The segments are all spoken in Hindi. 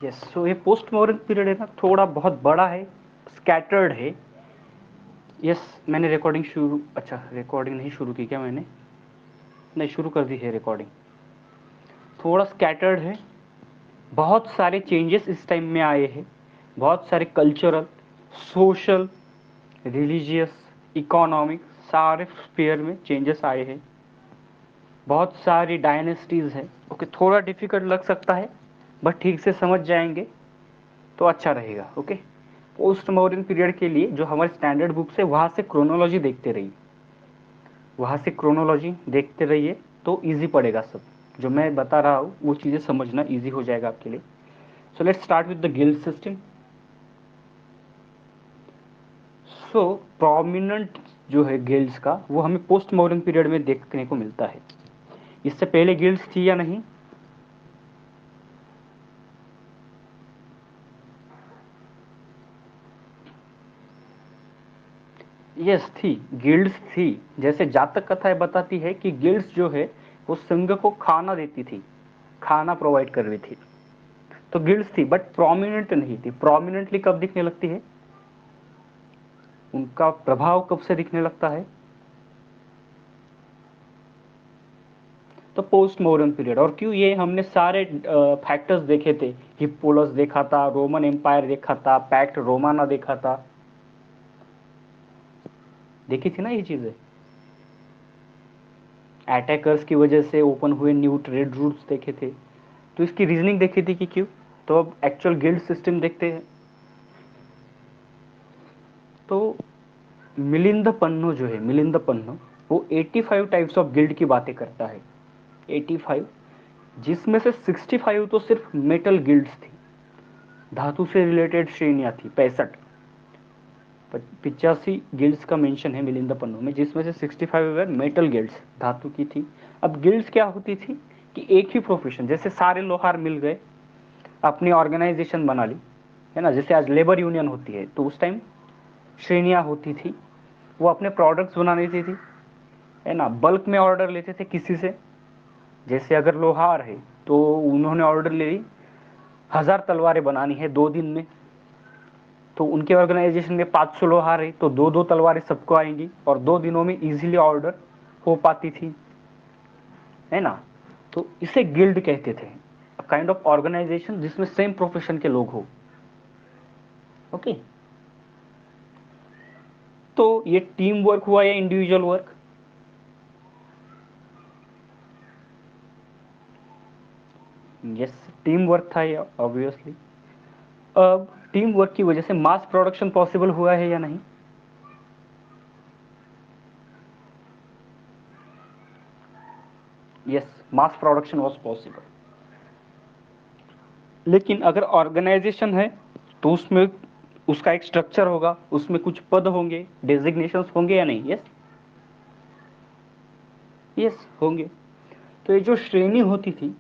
यस, सो ये पोस्ट मॉडर्न पीरियड है ना, थोड़ा बहुत बड़ा है, स्कैटर्ड है। यस, मैंने रिकॉर्डिंग शुरू, अच्छा रिकॉर्डिंग नहीं शुरू की क्या मैंने? नहीं, शुरू कर दी है रिकॉर्डिंग। थोड़ा स्कैटर्ड है, बहुत सारे चेंजेस इस टाइम में आए हैं, बहुत सारे कल्चरल, सोशल, रिलीजियस, इकोनॉमिक, सारे स्फीयर में चेंजेस आए हैं, बहुत सारी डायनेस्टीज है। ओके, थोड़ा डिफिकल्ट लग सकता है, बट ठीक से समझ जाएंगे तो अच्छा रहेगा। ओके, पोस्ट मॉडर्न पीरियड के लिए जो हमारे स्टैंडर्ड बुक्स है वहाँ से क्रोनोलॉजी देखते रहिए, वहाँ से क्रोनोलॉजी देखते रहिए तो इजी पड़ेगा सब। जो मैं बता रहा हूँ वो चीज़ें समझना इजी हो जाएगा आपके लिए। So let's start with the guild system. So prominent जो है गिल्ड्स का वो हमें पोस्ट मॉडर्न पीरियड में देखने को मिलता है। इससे पहले गिल्ड्स थी या नहीं? यस थी, गिल्ड्स थी। जैसे जातक कथाएं बताती है कि गिल्ड्स जो है वो संघ को खाना देती थी, खाना प्रोवाइड कर रही थी। तो गिल्ड्स थी बट प्रोमिनेंट नहीं थी। प्रोमिनेंटली कब दिखने लगती है, उनका प्रभाव कब से दिखने लगता है? तो पोस्ट मॉडर्न पीरियड। और क्यों? ये हमने सारे फैक्टर्स देखे थे, हिप्पोलस देखा था, रोमन एम्पायर देखा था, पैक्ट रोमाना देखा था, देखी थी ना ये चीजें। अटैकर्स की वजह से ओपन हुए न्यू ट्रेड रूट्स देखे थे, तो इसकी रीजनिंग देखी थी कि क्यों। तो अब एक्चुअल गिल्ड सिस्टम देखते हैं। तो मिलिंद पन्नो जो है, मिलिंद पन्नो, वो 85 टाइप्स ऑफ गिल्ड की बातें करता है। 85, जिसमें से 65 तो सिर्फ मेटल गिल्ड्स थी, धातु से रिलेटेड श्रेणियां थी। 85 गिल्ड्स का मेंशन है मिलिंद पन्नो में, जिसमें से 65 मेटल गिल्ड्स, धातु की थी। अब गिल्ड्स क्या होती थी कि एक ही प्रोफेशन, जैसे सारे लोहार मिल गए, अपनी ऑर्गेनाइजेशन बना ली, है ना, जैसे आज लेबर यूनियन होती है, तो उस टाइम श्रेणियां होती थी, वो अपने प्रोडक्ट्स बना लेती थी, है ना, बल्क में ऑर्डर लेते थे किसी से। जैसे अगर लोहार है तो उन्होंने ऑर्डर ले ली 1000 तलवारें बनानी है 2 दिन में, तो उनके ऑर्गेनाइजेशन में 500 लोहार है तो दो दो तलवारें सबको आएंगी और 2 दिनों में इजीली ऑर्डर हो पाती थी, है ना। तो इसे गिल्ड कहते थे, काइंड ऑफ ऑर्गेनाइजेशन जिसमें सेम प्रोफेशन के लोग हो। ओके, तो ये टीम वर्क हुआ या individual work? Yes, team work था ये ऑब्वियसली। अब टीम वर्क की वजह से मास प्रोडक्शन पॉसिबल हुआ है या नहीं? Yes, mass production was possible. लेकिन अगर ऑर्गेनाइजेशन है तो उसमें उसका एक स्ट्रक्चर होगा, उसमें कुछ पद होंगे, डेजिग्नेशंस होंगे या नहीं? यस, यस होंगे। तो ये जो श्रेणी होती थी,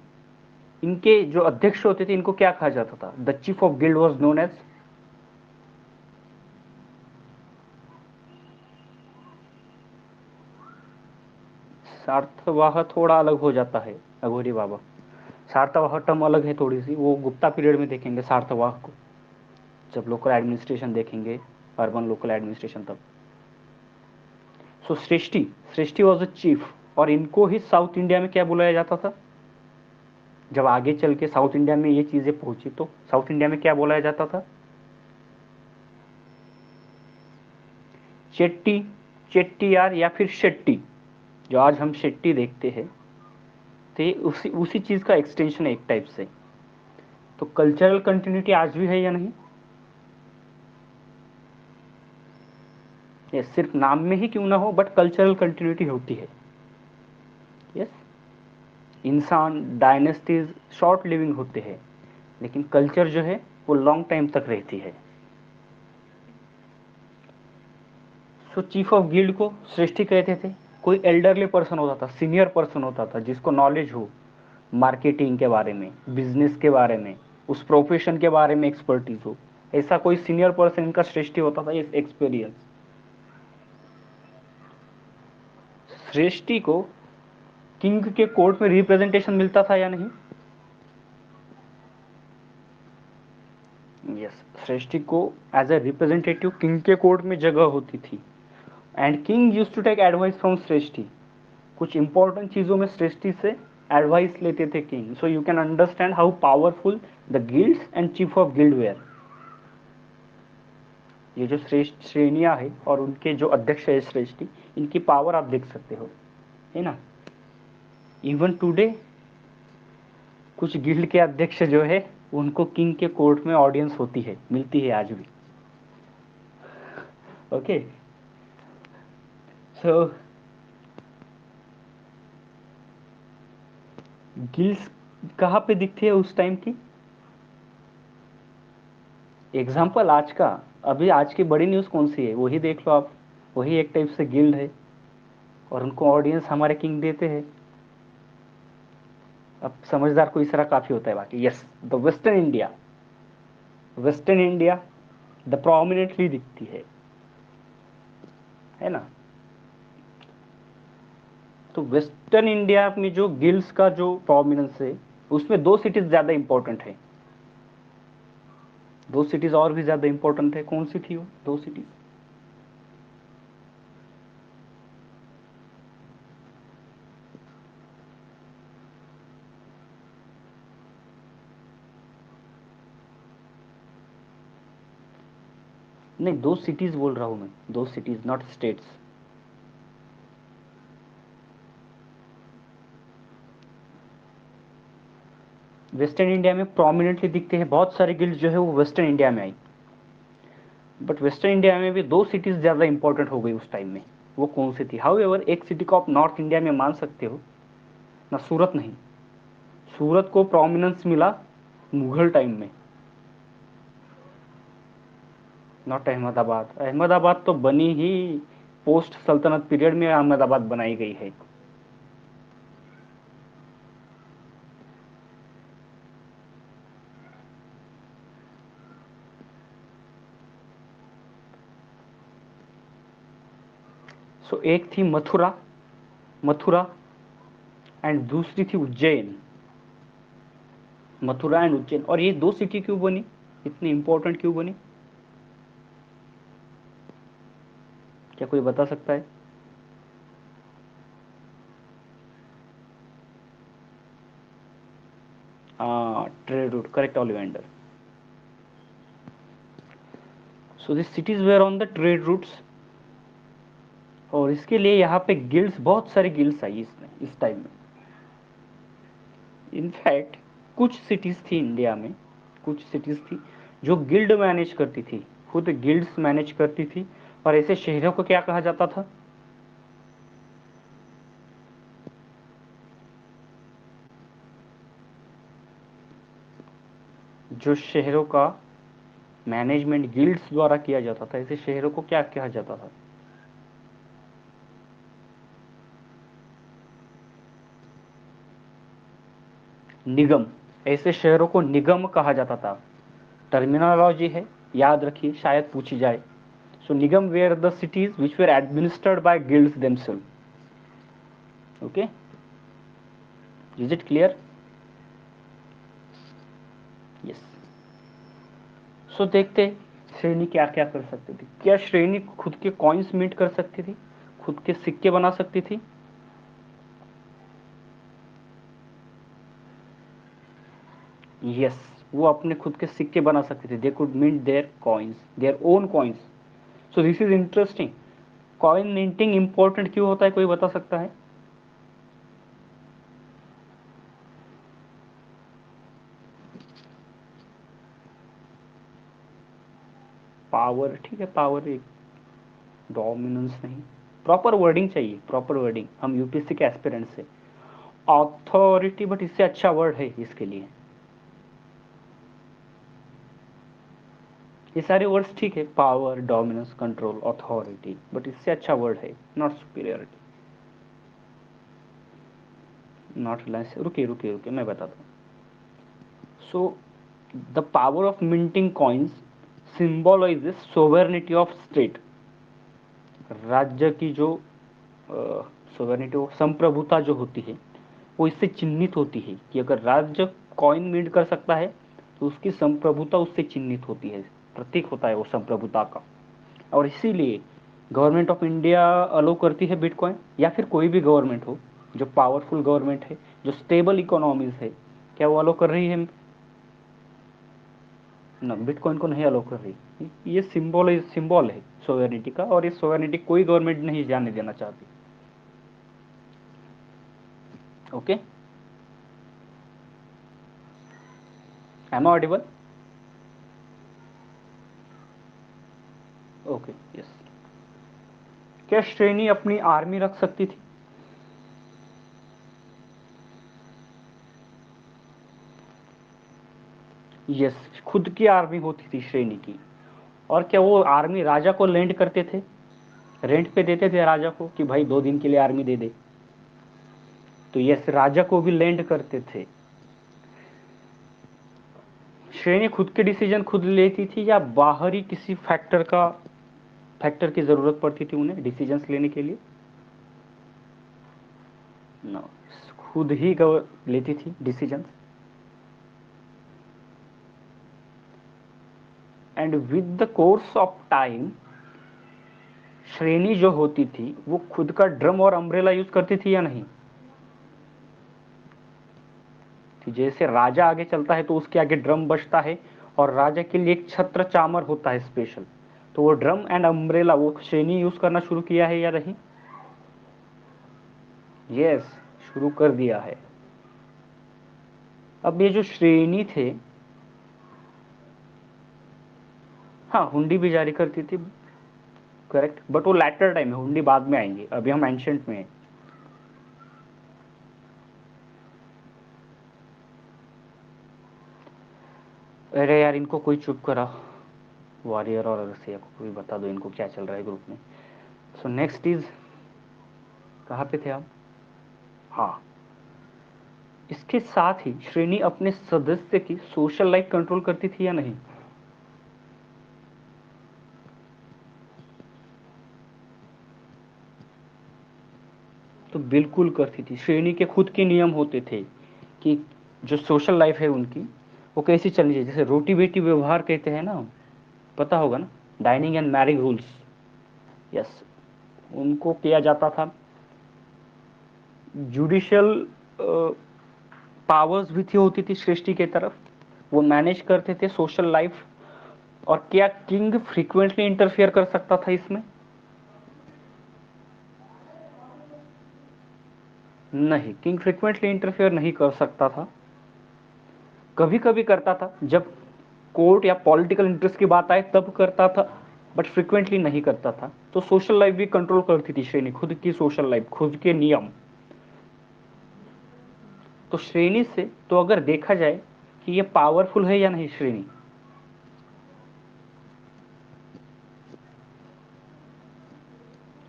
इनके जो अध्यक्ष होते थे इनको क्या कहा जाता था? The chief of guild was known as, सार्थवाह थोड़ा अलग हो जाता है अघोरी बाबा। सार्थवाह टर्म अलग है थोड़ी सी, वो गुप्ता पीरियड में देखेंगे सार्थवाह को, जब लोकल एडमिनिस्ट्रेशन देखेंगे, अर्बन लोकल एडमिनिस्ट्रेशन तब। सो सृष्टि, सृष्टि वॉज अ चीफ, और इनको ही साउथ इंडिया में क्या बुलाया जाता था? जब आगे चल के साउथ इंडिया में ये चीजें पहुंची तो साउथ इंडिया में क्या बोला जाता था? चेट्टी, चेट्टियार या फिर शेट्टी। जो आज हम शेट्टी देखते हैं, तो ये उसी उसी चीज का एक्सटेंशन है एक टाइप से। तो कल्चरल कंटिन्यूटी आज भी है या नहीं? ये सिर्फ नाम में ही क्यों ना हो, बट कल्चरल कंटिन्यूटी होती है। यस, इंसान डायनेस्टीज शॉर्ट लिविंग होते हैं, लेकिन कल्चर जो है वो लॉन्ग टाइम तक रहती है। सो चीफ ऑफ गिल्ड को सृष्टि कहते थे। कोई एल्डरली पर्सन होता था, सीनियर पर्सन होता था, जिसको नॉलेज हो मार्केटिंग के बारे में, बिजनेस के बारे में, उस प्रोफेशन के बारे में एक्सपर्टीज हो, ऐसा कोई सीनियर पर्सन इनका सृष्टि होता था, इस एक्सपीरियंस। सृष्टि को किंग के कोर्ट में रिप्रेजेंटेशन मिलता था या नहीं? श्रेष्ठी को एज ए रिप्रेजेंटेटिव किंग के कोर्ट में जगह होती थी, and king used to take advice from श्रेष्ठी। कुछ इंपॉर्टेंट चीजों में श्रेष्ठी से एडवाइस लेते थे king. So you can understand how powerful the guilds and chief of guild were. ये जो श्रेष्ठ श्रेणियां है और उनके जो अध्यक्ष है श्रेष्ठी, इनकी पावर आप देख सकते हो, है ना। इवन टुडे कुछ गिल्ड के अध्यक्ष जो है उनको किंग के कोर्ट में ऑडियंस होती है, मिलती है आज भी। ओके, सो गिल्ड्स कहाँ पे दिखती है उस टाइम की? एग्जाम्पल आज का, अभी आज की बड़ी न्यूज़ कौन सी है वही देख लो आप। वही एक टाइप से गिल्ड है और उनको ऑडियंस हमारे किंग देते हैं। अब समझदार को इस तरह काफी होता है बाकी। Yes, the western India, western India the prominently दिखती है ना। तो वेस्टर्न इंडिया में जो गिल्ड्स का जो प्रोमिनेंस है उसमें दो सिटीज ज्यादा इंपॉर्टेंट है। दो सिटीज और भी ज्यादा इंपॉर्टेंट है, कौन सी थी वो दो सिटीज? नहीं, दो सिटीज बोल रहा हूं मैं, दो cities, not states. Western India में प्रोमिनेंटली दिखते हैं बहुत सारे गिल्ड जो है वो वेस्टर्न इंडिया में आई। बट वेस्टर्न इंडिया में भी दो सिटीज ज्यादा इंपॉर्टेंट हो गई उस टाइम में। वो कौन सी थी? हाउ एवर एक सिटी को आप नॉर्थ इंडिया में मान सकते हो ना, सूरत नहीं। सूरत को प्रोमिनेंस मिला मुगल टाइम में, नॉट अहमदाबाद। अहमदाबाद तो बनी ही पोस्ट सल्तनत पीरियड में अहमदाबाद बनाई गई है। सो एक थी मथुरा, मथुरा एंड दूसरी थी उज्जैन। मथुरा एंड उज्जैन, और ये दो सिटी क्यों बनी, इतनी इंपॉर्टेंट क्यों बनी? क्या कोई बता सकता है? Trade route, correct Olivander. So this cities were on the trade routes, और इसके लिए यहाँ पे गिल्ड्स, बहुत सारे गिल्ड्स आई इसमें इस टाइम में। इनफैक्ट कुछ सिटीज थी इंडिया में, कुछ सिटीज थी जो गिल्ड मैनेज करती थी, खुद गिल्ड्स मैनेज करती थी। और ऐसे शहरों को क्या कहा जाता था? जो शहरों का मैनेजमेंट गिल्ड्स द्वारा किया जाता था, ऐसे शहरों को क्या कहा जाता था? निगम। ऐसे शहरों को निगम कहा जाता था। टर्मिनोलॉजी है, याद रखिए, शायद पूछी जाए। So nigam were the cities which were administered by guilds themself. Okay, is it clear? Yes. So देखते श्रेणी क्या क्या कर सकती थी। क्या श्रेणी खुद के कॉइन्स मिंट कर सकती थी, खुद के सिक्के बना सकती थी? यस, वो अपने खुद के सिक्के बना सकते थे। They could mint their coins, their own coins. So this is interesting. Coin minting important क्यों होता है, कोई बता सकता है? पावर, ठीक है, पावर एक डोमिनेंस नहीं, प्रॉपर वर्डिंग चाहिए, प्रॉपर वर्डिंग। हम यूपीएससी के एस्पिरेंट से अथॉरिटी, बट इससे अच्छा वर्ड है इसके लिए। ये सारे वर्ड्स ठीक है, power, dominance, control, authority, but इससे अच्छा वर्ड है नॉट सुपीरियरिटी, नॉट रिलायंस। रुकिए रुकिए रुकिए, मैं बताता हूँ। So the power of minting coins symbolizes sovereignty of state. राज्य की जो सोवेरेनिटी, संप्रभुता जो होती है, वो इससे चिन्हित होती है कि अगर राज्य कॉइन मिंट कर सकता है तो उसकी संप्रभुता उससे चिन्हित होती है। प्रतीक होता है वो संप्रभुता का। और इसीलिए गवर्नमेंट ऑफ इंडिया अलो करती है बिटकॉइन, या फिर कोई भी गवर्नमेंट हो जो पावरफुल गवर्नमेंट है, जो स्टेबल इकोनॉमीज है, क्या वो अलो कर रही है? ना, बिटकॉइन को नहीं अलो कर रही। ये सिंबल है सोवेरिटी का, और ये सोवेरिटी कोई गवर्नमेंट नहीं जाने देना चाहती। Okay, am I audible? Okay, yes. क्या श्रेणी अपनी आर्मी रख सकती थी? यस, खुद की आर्मी होती थी श्रेणी की। और क्या वो आर्मी राजा को लेंड करते थे, रेंट पे देते थे राजा को कि भाई 2 दिन के लिए आर्मी दे दे? तो यस, राजा को भी लेंड करते थे। श्रेणी खुद के डिसीजन खुद लेती थी, या बाहरी किसी फैक्टर की जरूरत पड़ती थी उन्हें डिसीजंस लेने के लिए? नो, खुद ही लेती थी decisions. And with the course of time, श्रेणी जो होती थी वो खुद का ड्रम और अम्ब्रेला यूज करती थी या नहीं? कि जैसे राजा आगे चलता है तो उसके आगे ड्रम बजता है, और राजा के लिए एक छत्र चामर होता है स्पेशल, तो वो ड्रम एंड अम्ब्रेला वो श्रेणी यूज करना शुरू किया है या नहीं? यस, शुरू कर दिया है। अब ये जो श्रेणी थे, हाँ, हुंडी भी जारी करती थी, करेक्ट, बट वो लैटर टाइम है, हुंडी बाद में आएंगे, अभी हम एंशंट में हैं। अरे यार, इनको कोई चुप करा, वॉरियर और अरसिया को कोई बता दो इनको क्या चल रहा है ग्रुप में। सो नेक्स्ट इज, कहाँ पे थे आप? हाँ, इसके साथ ही श्रेणी अपने सदस्य की सोशल लाइफ कंट्रोल करती थी या नहीं? तो बिल्कुल करती थी। श्रेणी के खुद के नियम होते थे कि जो सोशल लाइफ है उनकी वो कैसी चलनी चाहिए, जैसे रोटी बेटी व्यवहार कहते हैं ना, पता होगा ना, dining and marriage rules. Yes, उनको किया जाता था। जुडिशियल पावर्स भी थी, होती थी सृष्टि के तरफ, वो मैनेज करते थे सोशल लाइफ। और क्या किंग फ्रीक्वेंटली इंटरफियर कर सकता था इसमें? नहीं, किंग फ्रीक्वेंटली इंटरफेयर नहीं कर सकता था। कभी कभी करता था, जब कोर्ट या पॉलिटिकल इंटरेस्ट की बात आए तब करता था, बट फ्रीक्वेंटली नहीं करता था। तो सोशल लाइफ भी कंट्रोल करती थी श्रेणी, खुद की सोशल लाइफ, खुद के नियम। तो श्रेणी से तो अगर देखा जाए कि ये पावरफुल है या नहीं श्रेणी,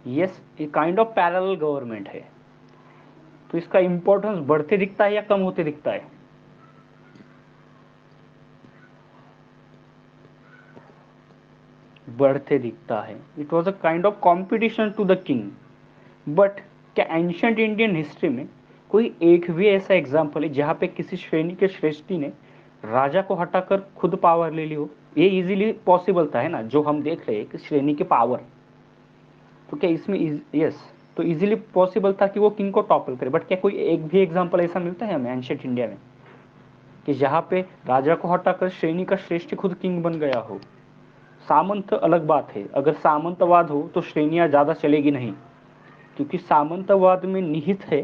यस, ये काइंड ऑफ पैरेलल गवर्नमेंट है। तो इसका इंपॉर्टेंस बढ़ते दिखता है या कम होते दिखता है? बढ़ते दिखता है। It was a kind of competition to the king. But क्या एंशंट इंडियन हिस्ट्री में कोई एक भी ऐसा एग्जाम्पल है जहां पे किसी श्रेणी के श्रेष्ठी ने राजा को हटाकर खुद पावर ले ली हो? ये इजीली पॉसिबल था, है ना, जो हम देख रहे हैं कि श्रेणी के पावर। तो क्या इसमें यस, तो इजीली पॉसिबल था कि वो किंग को टॉपल करे। बट क्या कोई एक भी एग्जाम्पल ऐसा मिलता है हमें एंशंट इंडिया में कि जहां पे राजा को हटाकर श्रेणी का श्रेष्ठ खुद किंग बन गया हो? सामंत अलग बात है, अगर सामंतवाद हो तो श्रेणियां ज्यादा चलेगी नहीं, क्योंकि सामंतवाद में निहित है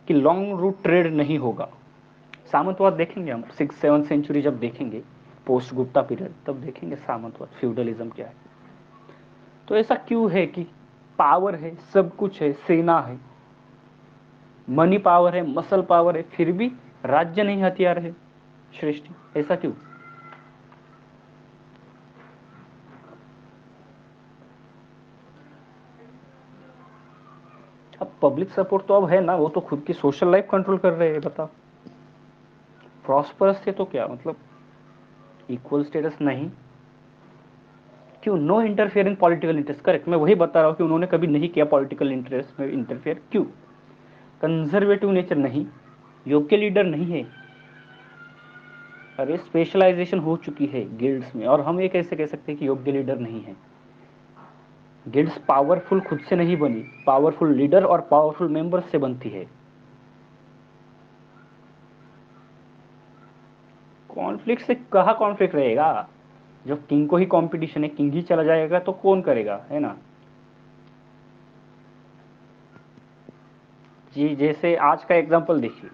कि लॉन्ग रूट ट्रेड नहीं होगा। सामंतवाद देखेंगे हम 6-7 सेंचुरी जब देखेंगे, पोस्ट गुप्ता पीरियड, तब देखेंगे सामंतवाद, फ्यूडलिज्म क्या है। तो ऐसा क्यों है कि पावर है, सब कुछ है, सेना है, मनी पावर है, मसल पावर है, फिर भी राज्य नहीं, हथियार है श्रेष्ठी, ऐसा क्यों? अब पब्लिक सपोर्ट तो अब है ना, वो तो खुद की सोशल लाइफ कंट्रोल कर रहे हैं, बताओ। प्रॉस्परस थे तो क्या मतलब, इक्वल स्टेटस नहीं? क्यों? No interfere in political interest, correct, मैं वही बता रहा हूँ कि उन्होंने कभी नहीं किया पॉलिटिकल इंटरेस्ट में इंटरफेयर। क्यों? कंजर्वेटिव नेचर नहीं, योग्य लीडर नहीं है। अरे स्पेशलाइजेशन हो चुकी है गिल्ड्स में, और हम ये कैसे कह सकते हैं कि योग्य लीडर नहीं है। गिल्ड्स पावरफुल खुद से नहीं बनी, पावरफुल लीडर और पावरफुल मेंबर्स से बनती है। कॉन्फ्लिक्ट से कहाँ कॉन्फ्लिक्ट रहेगा, जब किंग को ही कंपटीशन है, किंग ही चला जाएगा तो कौन करेगा, है ना। जी जैसे आज का एग्जांपल देखिए,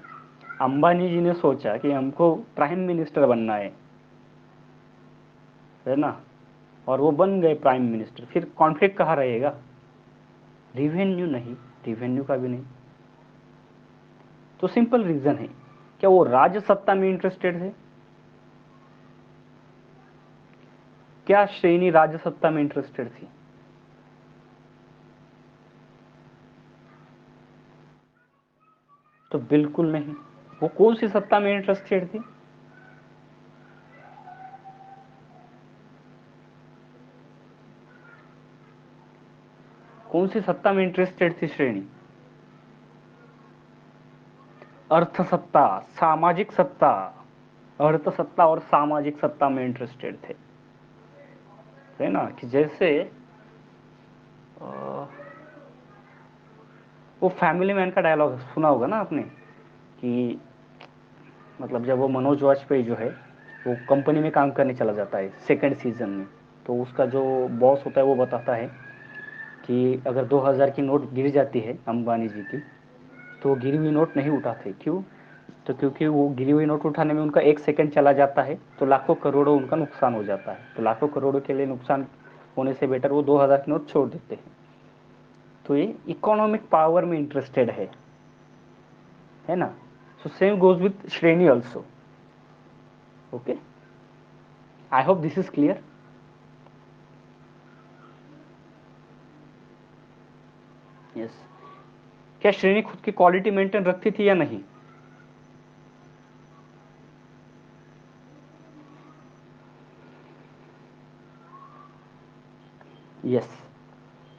अंबानी जी ने सोचा कि हमको प्राइम मिनिस्टर बनना है ना, और वो बन गए प्राइम मिनिस्टर, फिर कॉन्फ्लिक्ट कहाँ रहेगा, रिवेन्यू नहीं, रिवेन्यू का भी नहीं। तो सिंपल रीजन है, क्या वो राज्य सत्ता में इंटरेस्टेड थे, क्या श्रेणी राज्य सत्ता में इंटरेस्टेड थी, तो बिल्कुल नहीं। वो कौन सी सत्ता में इंटरेस्टेड थी, कौन सी सत्ता में इंटरेस्टेड थी श्रेणी, अर्थ सत्ता, सामाजिक सत्ता, अर्थ सत्ता और सामाजिक सत्ता में इंटरेस्टेड थे, है ना। कि जैसे वो फैमिली मैन का डायलॉग सुना होगा ना आपने, कि मतलब जब वो मनोज वाजपेयी जो है वो कंपनी में काम करने चला जाता है सेकंड सीजन में, तो उसका जो बॉस होता है वो बताता है कि अगर 2000 की नोट गिर जाती है अंबानी जी की, तो गिरी हुई नोट नहीं उठाते, क्यों, तो क्योंकि वो गिरी हुई नोट उठाने में उनका 1 सेकंड चला जाता है तो लाखों करोड़ों उनका नुकसान हो जाता है, तो लाखों करोड़ों के लिए नुकसान होने से बेटर वो 2000 की नोट छोड़ देते हैं। तो ये इकोनॉमिक पावर में इंटरेस्टेड है ना। सो सेम गोज विथ श्रेणी also. Okay, I hope this is clear. Yes, क्या श्रेणी खुद की क्वालिटी मेंटेन रखती थी या नहीं, यस,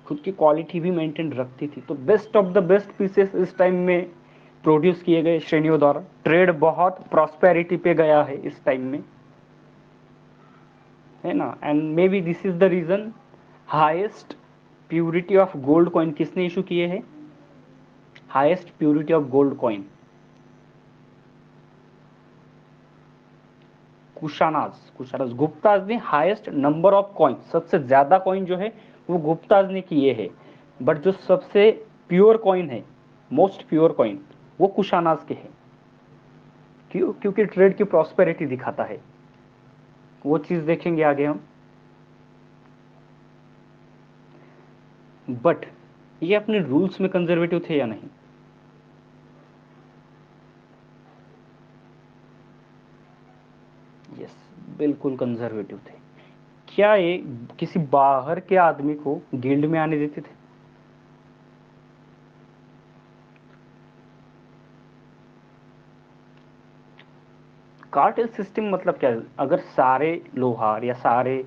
खुद की क्वालिटी भी मेंटेन रखती थी। तो best of the best pieces इस टाइम में प्रोड्यूस किए गए श्रेणियों द्वारा, ट्रेड बहुत प्रॉस्पेरिटी पे गया है इस टाइम में, है ना। And maybe this is the reason highest purity of gold coin किसने इशू किए हैं, highest purity of gold coin Kushanas, Kushanas Guptas ने हाईएस्ट नंबर ऑफ कॉइन, सबसे ज्यादा कॉइन जो है वो गुप्ताज ने किए हैं, बट जो सबसे प्योर कॉइन है, मोस्ट प्योर कॉइन, वो कुशानाज के हैं। क्यों, क्योंकि ट्रेड की प्रॉस्पेरिटी दिखाता है, वो चीज देखेंगे आगे हम। बट ये अपने रूल्स में कंजर्वेटिव थे या नहीं, यस, बिल्कुल कंजर्वेटिव थे। क्या ये किसी बाहर के आदमी को गिल्ड में आने देते थे, कार्टेल सिस्टम मतलब क्या है? अगर सारे लोहार या सारे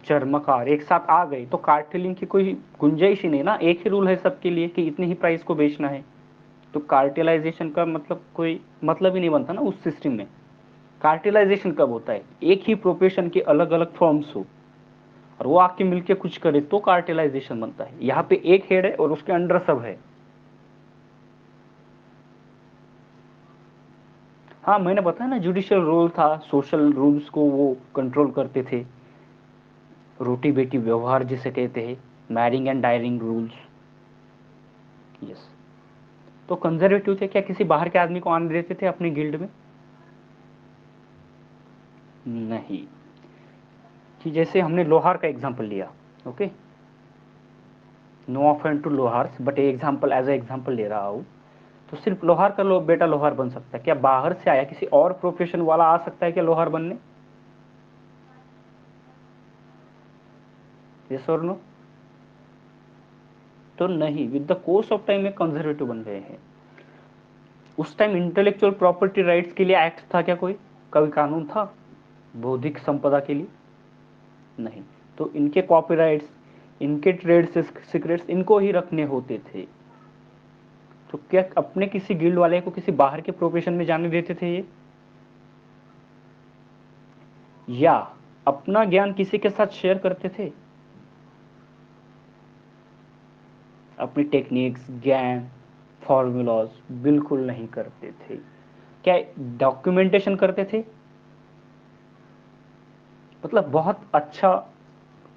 चर्मकार एक साथ आ गए तो कार्टेलिंग की कोई गुंजाइश ही नहीं ना, एक ही रूल है सबके लिए कि इतनी ही प्राइस को बेचना है, तो कार्टेलाइजेशन का मतलब कोई मतलब ही नहीं बनता ना उस सिस्टम में। कार्टेलाइजेशन कब होता है, एक ही प्रोफेशन के अलग अलग फॉर्म्स हो और वो आके मिलके कुछ करे तो कार्टेलाइजेशन बनता है। यहाँ पे एक हेड है और उसके अंडर सब है। हाँ मैंने बताया ना, जुडिशियल रोल था, सोशल रूल्स को वो कंट्रोल करते थे, रोटी बेटी व्यवहार जिसे कहते हैं, marrying and daring rules. Yes, तो कंजर्वेटिव थे, क्या किसी बाहर के आदमी को आने देते थे अपनी गिल्ड में, नहीं। कि जैसे हमने लोहार का एग्जांपल लिया, okay, no offend to lohars, but example as a example ले रहा हूँ, तो सिर्फ लोहार का बेटा लोहार बन सकता है, क्या बाहर से आया किसी और प्रोफेशन वाला आ सकता है क्या लोहार बनने, यस और नो, तो नहीं। With the course of time में कंजर्वेटिव बन गए हैं। उस टाइम इंटेलेक्चुअल प्रॉपर्टी राइट्स के लिए एक्ट था क्या, कोई कानून था बौद्धिक संपदा के लिए, नहीं। तो इनके कॉपीराइट्स, इनके ट्रेड सीक्रेट्स इनको ही रखने होते थे। तो क्या अपने किसी गिल्ड वाले को किसी बाहर के प्रोफेशन में जाने देते थे ये, या अपना ज्ञान किसी के साथ शेयर करते थे? अपनी टेक्निक्स, ज्ञान, फॉर्मूलाज बिल्कुल नहीं करते थे। क्या डॉक्यूमेंटेशन करते थे? मतलब बहुत अच्छा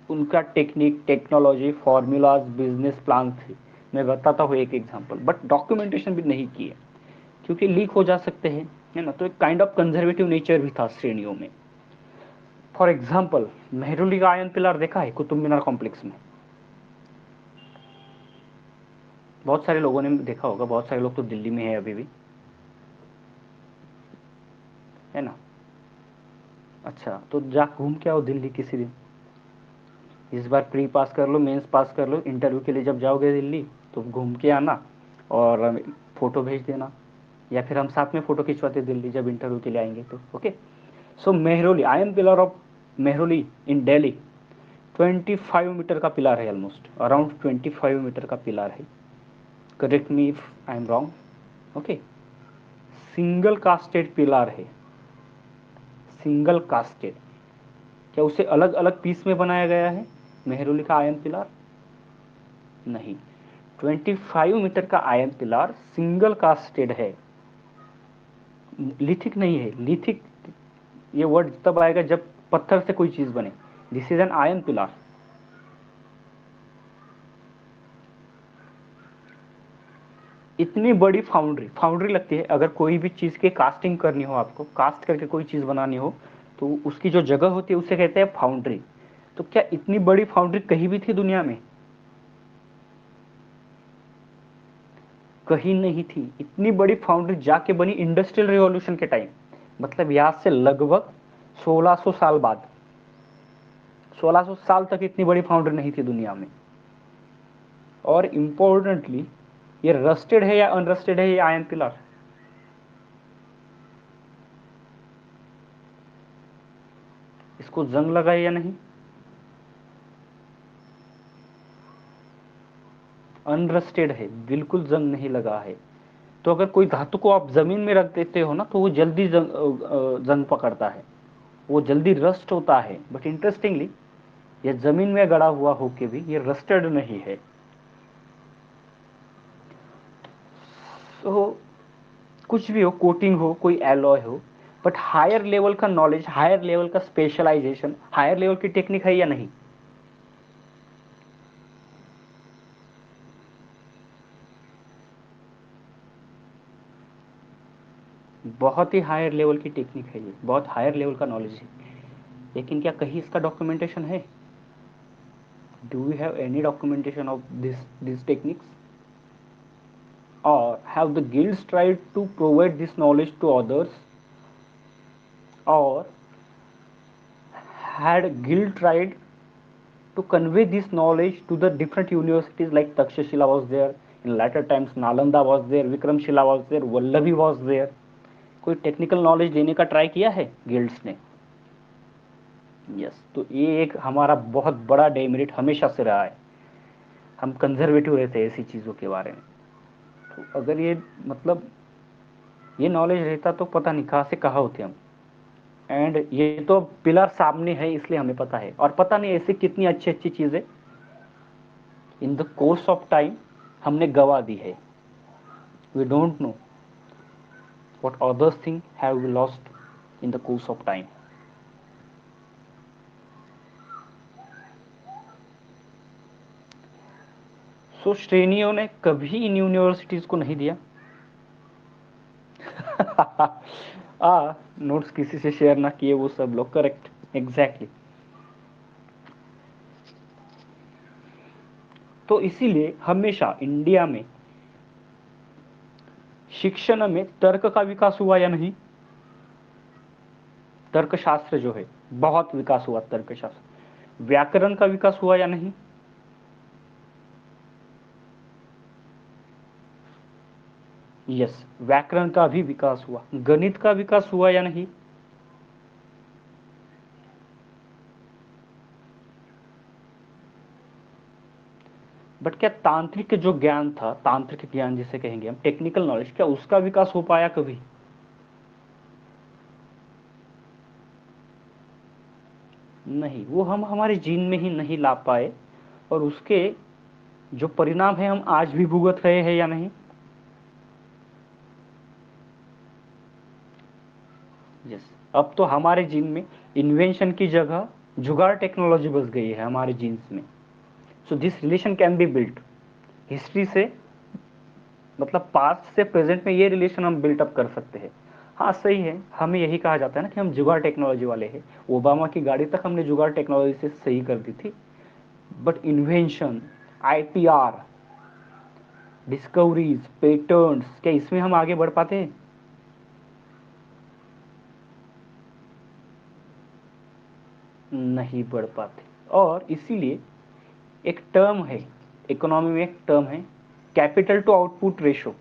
उनका technique, technology, formulas, business plan थे। मैं बताता हूँ एक एग्जांपल, बट डॉक्यूमेंटेशन भी नहीं किए क्योंकि लीक हो जा सकते हैं, है ना। तो एक काइंड ऑफ कंजर्वेटिव नेचर भी था श्रेणियों में। फॉर एग्जाम्पल, मेहरुली का आयन पिलर देखा है कुतुब मीनार कॉम्प्लेक्स में? बहुत सारे लोगों ने देखा होगा, बहुत सारे लोग तो दिल्ली में है अभी भी, है ना। अच्छा, तो जा घूम के आओ दिल्ली किसी दिन। इस बार प्री पास कर लो, मेंस पास कर लो, इंटरव्यू के लिए जब जाओगे दिल्ली तो घूम के आना और फोटो भेज देना, या फिर हम साथ में फोटो खिंचवाते दिल्ली जब इंटरव्यू के लिए आएंगे तो। Okay. So Mehrauli, I am pillar of Mehrauli in Delhi 25 metre का पिलर है, ऑलमोस्ट अराउंड 25 मीटर का पिलर है। Correct me if I am wrong. Okay. Single casted pillar है, सिंगल कास्टेड। क्या उसे अलग अलग पीस में बनाया गया है मेहरुली का आयन पिलर? नहीं। 25 मीटर का आयन पिलर सिंगल कास्टेड है, लिथिक नहीं है। लिथिक ये वर्ड तब आएगा जब पत्थर से कोई चीज बने। This is an ion pillar. इतनी बड़ी फाउंड्री, फाउंड्री लगती है अगर कोई भी चीज की कास्टिंग करनी हो, आपको कास्ट करके कोई चीज बनानी हो तो उसकी जो जगह होती है उसे कहते हैं फाउंड्री। तो क्या इतनी बड़ी फाउंड्री कहीं भी थी दुनिया में? कहीं नहीं थी। इतनी बड़ी फाउंड्री जाके बनी इंडस्ट्रियल रिवॉल्यूशन के टाइम, मतलब यहां से लगभग 1600 साल बाद। 1600 साल तक इतनी बड़ी फाउंड्री नहीं थी दुनिया में। और इंपॉर्टेंटली, ये रस्टेड है या अनरस्टेड है ये आयन पिलर? इसको जंग लगा है या नहीं? अनरस्टेड है, बिल्कुल जंग नहीं लगा है। तो अगर कोई धातु को आप जमीन में रख देते हो ना तो वो जल्दी जंग पकड़ता है, वो जल्दी रस्ट होता है। बट इंटरेस्टिंगली, ये जमीन में गड़ा हुआ होके भी ये रस्टेड नहीं है। तो कुछ भी हो, कोटिंग हो, कोई एलॉय हो, बट हायर लेवल का नॉलेज, हायर लेवल का स्पेशलाइजेशन, हायर लेवल की टेक्निक है या नहीं? बहुत ही हायर लेवल की टेक्निक है ये, बहुत हायर लेवल का नॉलेज है। लेकिन क्या कहीं इसका डॉक्यूमेंटेशन है? Do we have any documentation of this techniques? Or have the guilds tried to provide this knowledge to others? Or had guild tried to convey this knowledge to the different universities, like Takshashila was there, in later times Nalanda was there, Vikramshila was there, Vallavi was there? कोई टेक्निकल नॉलेज देने का ट्राई किया है गिल्ड्स ने? यस। तो ये एक हमारा बहुत बड़ा डेमेरिट हमेशा से रहा है, हम कंजर्वेटिव रहते हैं ऐसी चीज़ों के बारे में। तो अगर ये मतलब ये नॉलेज रहता तो पता नहीं कहाँ से कहाँ होते हम। एंड ये तो पिलर सामने है इसलिए हमें पता है, और पता नहीं ऐसी कितनी अच्छी अच्छी चीजें in the course of time हमने गवा दी है। We don't know what others thing have we lost in the course of time. So श्रेणियों ने कभी इन यूनिवर्सिटीज को नहीं दिया। नोट्स किसी से शेयर ना किए वो सब लोग, करेक्ट, एग्जैक्टली। तो इसीलिए हमेशा इंडिया में शिक्षण में तर्क का विकास हुआ या नहीं? तर्कशास्त्र जो है बहुत विकास हुआ, तर्कशास्त्र। व्याकरण का विकास हुआ या नहीं? यस, व्याकरण का भी विकास हुआ। गणित का विकास हुआ या नहीं? बट क्या तांत्रिक जो ज्ञान था, तांत्रिक ज्ञान जिसे कहेंगे हम, टेक्निकल नॉलेज, क्या उसका विकास हो पाया कभी? नहीं, वो हम हमारे जीन में ही नहीं ला पाए, और उसके जो परिणाम है हम आज भी भुगत रहे हैं या नहीं। यस, अब तो हमारे जीन में इन्वेंशन की जगह जुगाड़ टेक्नोलॉजी बस गई है हमारे जीन्स में। So this relation can be built history से, मतलब पास्ट से प्रेजेंट में ये रिलेशन हम बिल्ट अप कर सकते हैं। हाँ सही है, हमें यही कहा जाता है ना कि हम जुगाड़ टेक्नोलॉजी वाले हैं। ओबामा की गाड़ी तक हमने जुगाड़ टेक्नोलॉजी से सही कर दी थी, but invention, ITR, discoveries, patents, क्या इसमें हम आगे बढ़ पाते हैं? नहीं बढ़ पाते। और इसीलिए एक टर्म है इकोनॉमी में, एक टर्म है कैपिटल टू आउटपुट रेशो।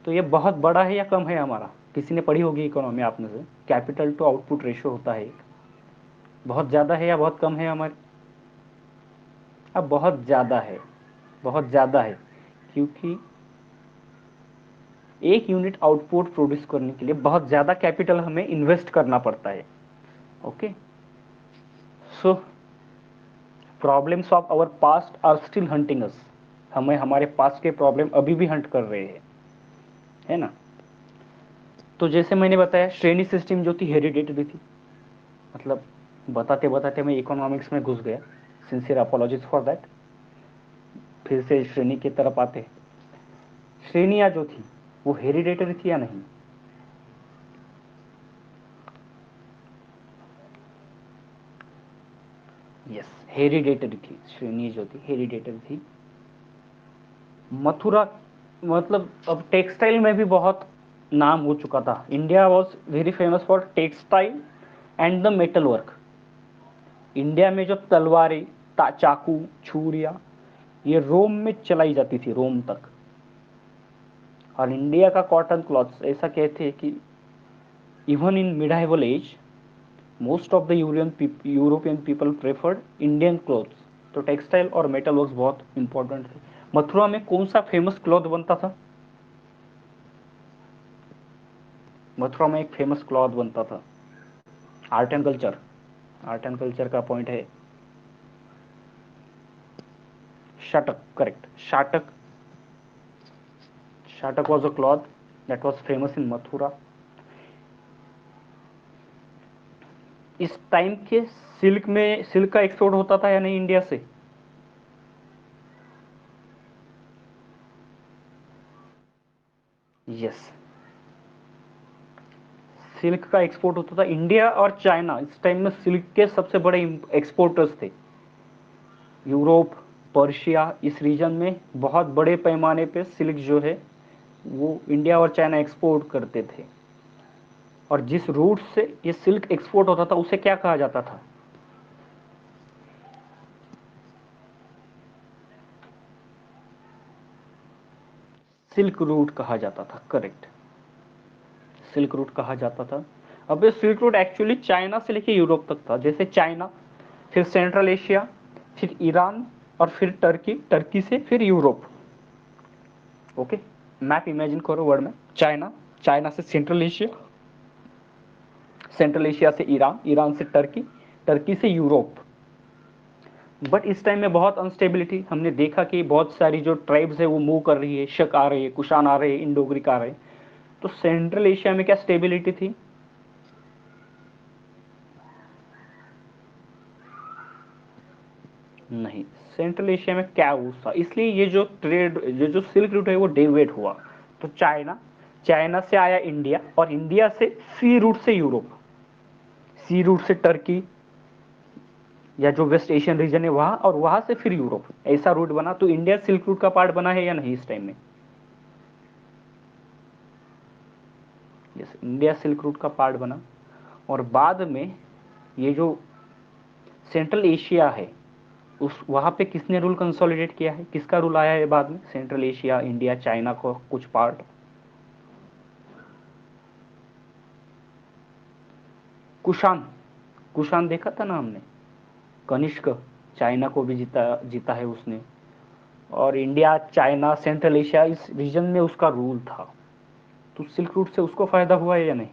तो ये बहुत बड़ा है या कम है हमारा? किसी ने पढ़ी होगी इकोनॉमी आप में से, कैपिटल टू आउटपुट रेशो होता है एक, बहुत ज़्यादा है या बहुत कम है हमारे? अब बहुत ज़्यादा है, बहुत ज़्यादा है, क्योंकि एक यूनिट आउटपुट प्रोड्यूस करने के लिए बहुत ज़्यादा कैपिटल हमें इन्वेस्ट करना पड़ता है। Okay, so problems of our past are still hunting us. हमें हमारे पास्ट के प्रॉब्लम अभी भी हंट कर रहे हैं, है ना? तो जैसे मैंने बताया, श्रेणी सिस्टम जो थी हेरिडेटरी थी, मतलब बताते बताते मैं इकोनॉमिक्स में घुस गया, सिंसियर अपोलॉजिज फॉर दैट। फिर से श्रेणी की तरफ आते। श्रेणियाँ जो थी वो हेरिडेटरी थी या नहीं? यस, हेरिडेटरी थी, श्रेणी जो थी हेरिडेटरी थी। मथुरा, मतलब अब टेक्सटाइल में भी बहुत नाम हो चुका था। India was very famous for textile and the metal work. India में जो तलवारें, चाकू, छुरियाँ, ये रोम में चलाई जाती थी, रोम तक। और इंडिया का कॉटन क्लॉथ्स, ऐसा कहते हैं कि even in medieval age most of the European people preferred Indian clothes. तो टेक्सटाइल और मेटल वर्क्स बहुत इंपॉर्टेंट थे। मथुरा में कौन सा फेमस क्लॉथ बनता था? मथुरा में एक फेमस क्लॉथ बनता था, art and culture. Art and culture का पॉइंट है शाटक, करेक्ट, शाटक। शाटक was a cloth that was famous in Mathura. इस टाइम के सिल्क में, सिल्क का एक्सपोर्ट होता था या नहीं इंडिया से? यस, सिल्क का एक्सपोर्ट होता था। इंडिया और चाइना इस टाइम में सिल्क के सबसे बड़े एक्सपोर्टर्स थे। यूरोप, पर्शिया, इस रीजन में बहुत बड़े पैमाने पे सिल्क जो है वो इंडिया और चाइना एक्सपोर्ट करते थे। और जिस रूट से ये सिल्क एक्सपोर्ट होता था उसे क्या कहा जाता था? सिल्क रूट कहा जाता था, करेक्ट, सिल्क रूट कहा जाता था। अब ये सिल्क रूट एक्चुअली चाइना से लेके यूरोप तक था। जैसे चाइना, फिर सेंट्रल एशिया, फिर ईरान, और फिर टर्की, टर्की से फिर यूरोप। ओके, मैप इमेजिन करो वर्ड में, चाइना, चाइना से सेंट्रल एशिया, सेंट्रल एशिया से ईरान, ईरान से टर्की, टर्की से यूरोप। बट इस टाइम में बहुत अनस्टेबिलिटी, हमने देखा कि बहुत सारी जो ट्राइब्स है वो मूव कर रही है, शक आ रहे हैं, कुशान आ रहे हैं, इंडो ग्रीक आ रहे हैं। तो सेंट्रल एशिया में क्या स्टेबिलिटी थी? नहीं, सेंट्रल एशिया में क्या था, इसलिए ये जो ट्रेड, ये जो सिल्क रूट है वो डेविएट हुआ। तो चाइना, चाइना से आया इंडिया, और इंडिया से सी रूट से यूरोप, सी रूट से टर्की या जो वेस्ट एशियन रीजन है वहां, और वहां से फिर यूरोप, ऐसा रूट बना। तो इंडिया सिल्क रूट का पार्ट बना है या नहीं इस टाइम में? यस, इंडिया सिल्क रूट का पार्ट बना। और बाद में ये जो सेंट्रल एशिया है, उस वहां पे किसने रूल कंसोलिडेट किया है? किसका रूल आया है बाद में? सेंट्रल एशिया, इंडिया, चाइना को कुछ पार्ट, कुशान। कुशान देखा था ना हमने, कनिष्क, चाइना को भी जीता, जीता है उसने। और इंडिया, चाइना, सेंट्रल एशिया, इस रीजन में उसका रूल था। तो सिल्क रूट से उसको फायदा हुआ है या नहीं?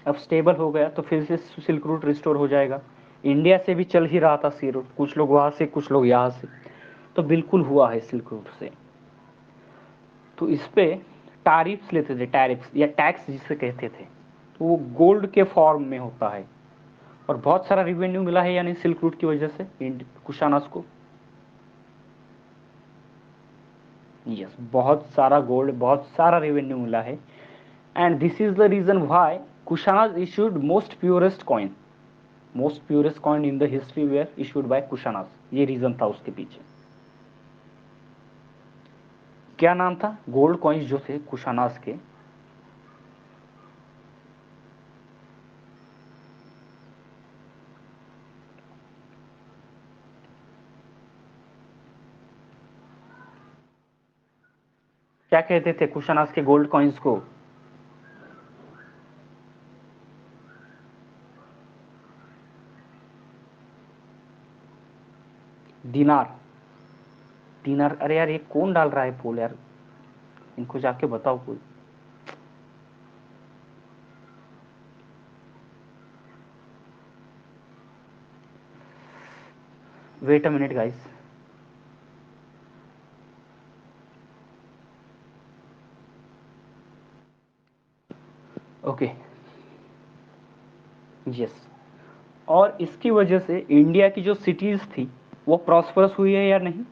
अब स्टेबल हो गया तो फिर से सिल्क रूट रिस्टोर हो जाएगा। इंडिया से भी चल ही रहा था सी रूट, कुछ लोग वहाँ से कुछ लोग यहाँ से, तो बिल्कुल हुआ है सिल्क रूट से। तो इस पे टैरिफ्स लेते थे, टैरिफ्स या टैक्स जिसे कहते थे, तो वो गोल्ड के फॉर्म में होता है। और बहुत सारा रिवेन्यू मिला है यानी सिल्क रूट की वजह से कुशानास को। यस, बहुत सारा गोल्ड, बहुत सारा रेवेन्यू मिला है। And this is the reason why Kushanas issued most purest coin in the history were issued by Kushanas. ये रीजन था उसके पीछे। क्या नाम था गोल्ड कॉइन्स जो थे कुशानास के? क्या कहते थे कुशानास के गोल्ड कॉइन्स को? दिनार। दिनार? अरे यार ये कौन डाल रहा है पोल यार, इनको जाके बताओ कोई। Wait a minute guys. Okay, yes. और इसकी वजह से इंडिया की जो सिटीज थी वो प्रॉस्परस हुई है या नहीं?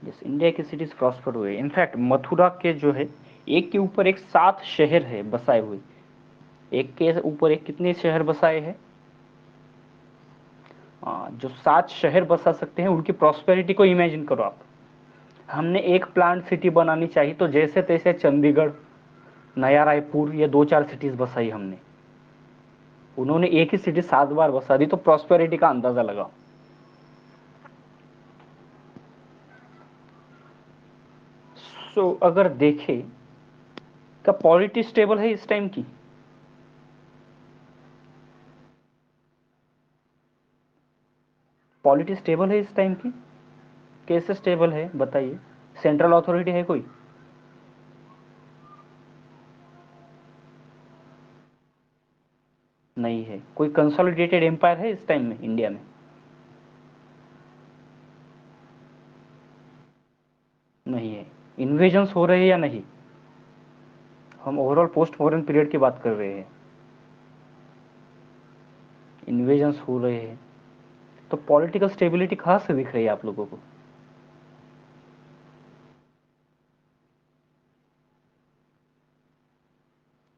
यस, इंडिया की सिटीज प्रॉस्पर हुए। इनफैक्ट मथुरा के जो है एक के ऊपर एक 7 शहर है बसाए हुए। एक के ऊपर एक कितने शहर बसाए हैं? जो 7 शहर बसा सकते हैं उनकी प्रॉस्पेरिटी को इमेजिन करो आप। हमने एक प्लांट सिटी बनानी चाहिए तो जैसे तैसे चंडीगढ़, नया रायपुर, ये 2-4 सिटीज बसाई हमने। उन्होंने एक ही सिटी 7 बार बसा दी, तो प्रॉस्पेरिटी का अंदाजा लगाओ। सो अगर देखें, क्या पॉलिटी स्टेबल है इस टाइम की? पॉलिटी स्टेबल है इस टाइम की? कैसे स्टेबल है बताइए? सेंट्रल अथॉरिटी है कोई? नहीं है। कोई कंसोलिडेटेड एम्पायर है इस टाइम में इंडिया में? नहीं है। इन्वेजन्स हो रहे हैं या नहीं? हम ओवरऑल पोस्ट मॉडर्न पीरियड की बात कर रहे हैं। इन्वेजन्स हो रहे हैं, तो पॉलिटिकल स्टेबिलिटी कहाँ से दिख रही है आप लोगों को?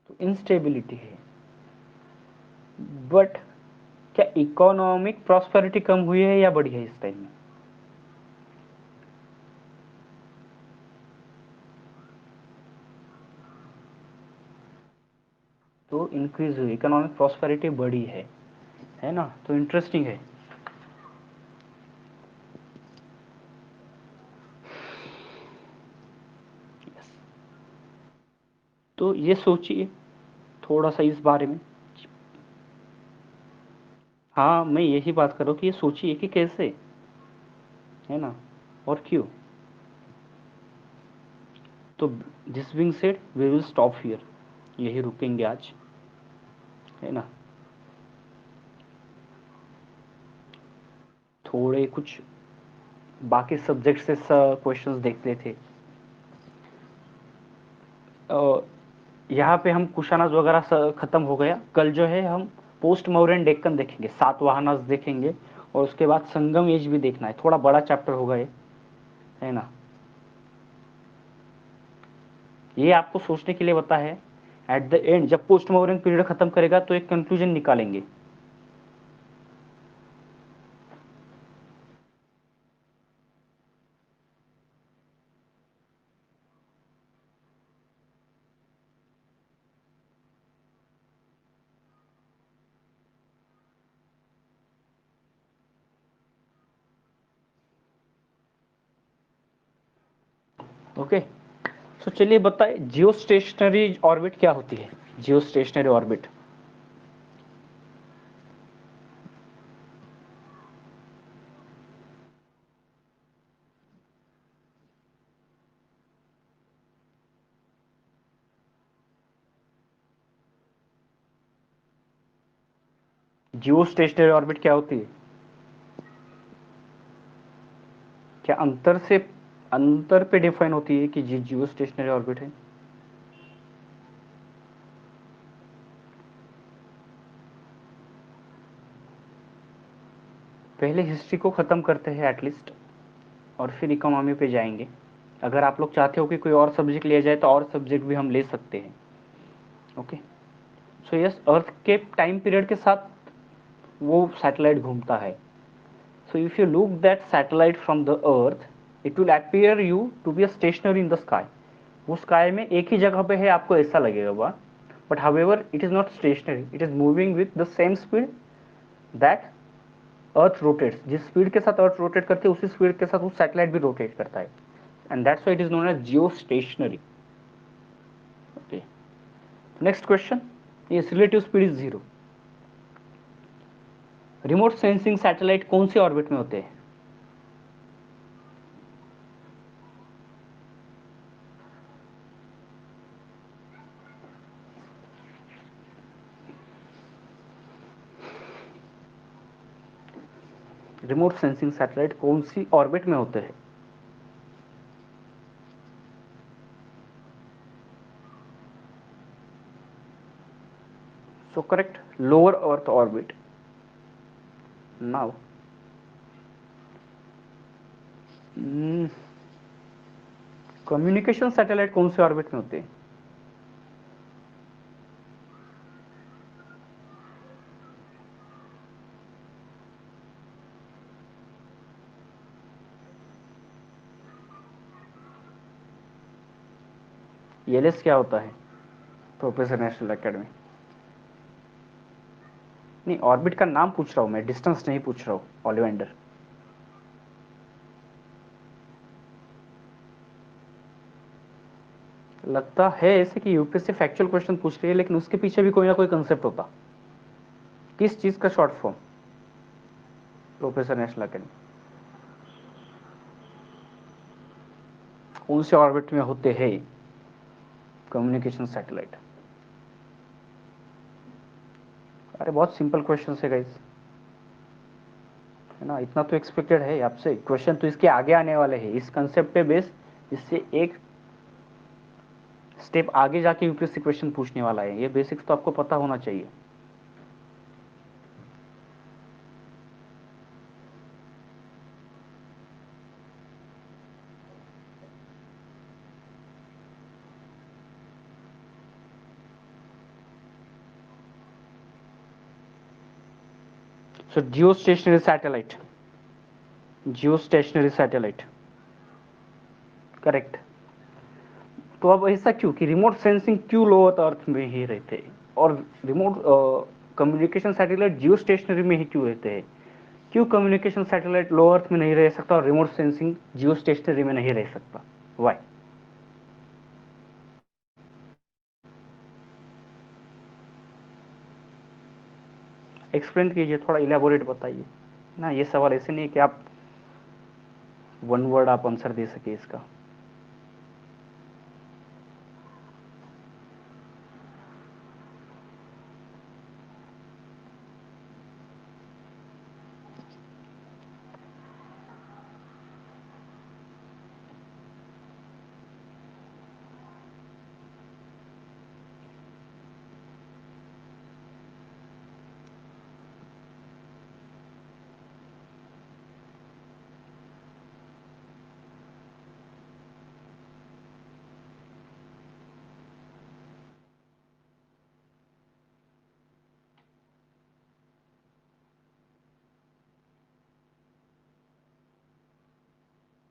तो इंस्टेबिलिटी है। बट क्या इकोनॉमिक प्रॉस्पेरिटी कम हुई है या बढ़ी है इस टाइम में? तो इंक्रीज हुई, इकोनॉमिक प्रॉस्पेरिटी बढ़ी है ना? तो इंटरेस्टिंग है। yes. तो ये सोचिए थोड़ा सा इस बारे में। हाँ, मैं यही बात कर रहा हूँ कि ये सोचिए कि कैसे, है ना, और क्यों। तो this being said we will stop here, यही रुकेंगे आज, है ना। थोड़े कुछ बाकी सब्जेक्ट से क्वेश्चंस देखते थे। यहाँ पे हम कुशानाज वगैरह खत्म हो गया। कल जो है हम पोस्ट मौर्यन डेक्कन देखेंगे, सातवाहनास देखेंगे, और उसके बाद संगम एज भी देखना है। थोड़ा बड़ा चैप्टर होगा ये, है ना। ये आपको सोचने के लिए बता है। एट द एंड जब पोस्ट मॉडर्न पीरियड खत्म करेगा तो एक कंक्लूजन निकालेंगे। ओके, तो चलिए बताए जियो स्टेशनरी ऑर्बिट क्या होती है। जियो स्टेशनरी ऑर्बिट, जियो स्टेशनरी ऑर्बिट क्या होती है? क्या अंतर पे डिफाइन होती है कि जियो स्टेशनरी ऑर्बिट है? पहले हिस्ट्री को खत्म करते हैं एटलीस्ट, और फिर इकोनॉमी पे जाएंगे। अगर आप लोग चाहते हो कि कोई और सब्जेक्ट लिया जाए तो और सब्जेक्ट भी हम ले सकते हैं। ओके, सो यस, अर्थ के टाइम पीरियड के साथ वो सैटेलाइट घूमता है। So if you look that satellite from the earth, it will appear you to be a stationary in the sky. वो स्काई में एक ही जगह पे है, आपको ऐसा लगेगा वह, but however it is not stationary, it is moving with the same speed that earth rotates. जिस स्पीड के साथ अर्थ रोटेट करती है उसी स्पीड के साथ वो सैटेलाइट भी रोटेट करता है, and that's why it is known as geostationary. Okay, next question, इस relative speed is 0। Remote sensing satellite कौन से ऑर्बिट में होते हैं? रिमोट सेंसिंग सैटेलाइट कौन सी ऑर्बिट में होते हैं? So correct, lower earth orbit. Now communication satellite कौन से ऑर्बिट में होते हैं? एलएस क्या होता है प्रोफेसर नेशनल एकेडमी? नहीं, ऑर्बिट का नाम पूछ रहा हूं मैं, डिस्टेंस नहीं पूछ रहा हूं। ऑलिवेंडर। लगता है ऐसे कि यूपीएससी फैक्चुअल क्वेश्चन पूछ रही है, लेकिन उसके पीछे भी कोई ना कोई कंसेप्ट होता। किस चीज का short form? Professor national academy. कौन से ऑर्बिट में होते हैं कम्युनिकेशन सैटेलाइट? अरे बहुत सिंपल क्वेश्चन है गाइस, है ना, इतना तो एक्सपेक्टेड है आपसे। क्वेश्चन तो इसके आगे आने वाले हैं इस कंसेप्ट पे बेस, इससे एक स्टेप आगे जाके यूपीएससी क्वेश्चन पूछने वाला है। ये बेसिक्स तो आपको पता होना चाहिए। So geostationary satellite, geostationary satellite correct. तो अब ऐसा क्यों कि रिमोट सेंसिंग क्यों लो अर्थ में ही रहते हैं, और रिमोट कम्युनिकेशन सैटेलाइट जियो स्टेशनरी में ही क्यों रहते हैं? क्यों कम्युनिकेशन सैटेलाइट लो अर्थ में नहीं रह सकता और रिमोट सेंसिंग जियो स्टेशनरी में नहीं रह सकता? वाई? एक्सप्लेन कीजिए, थोड़ा इलेबोरेट बताइए ना। ये सवाल ऐसे नहीं है कि आप वन वर्ड आप आंसर दे सके इसका।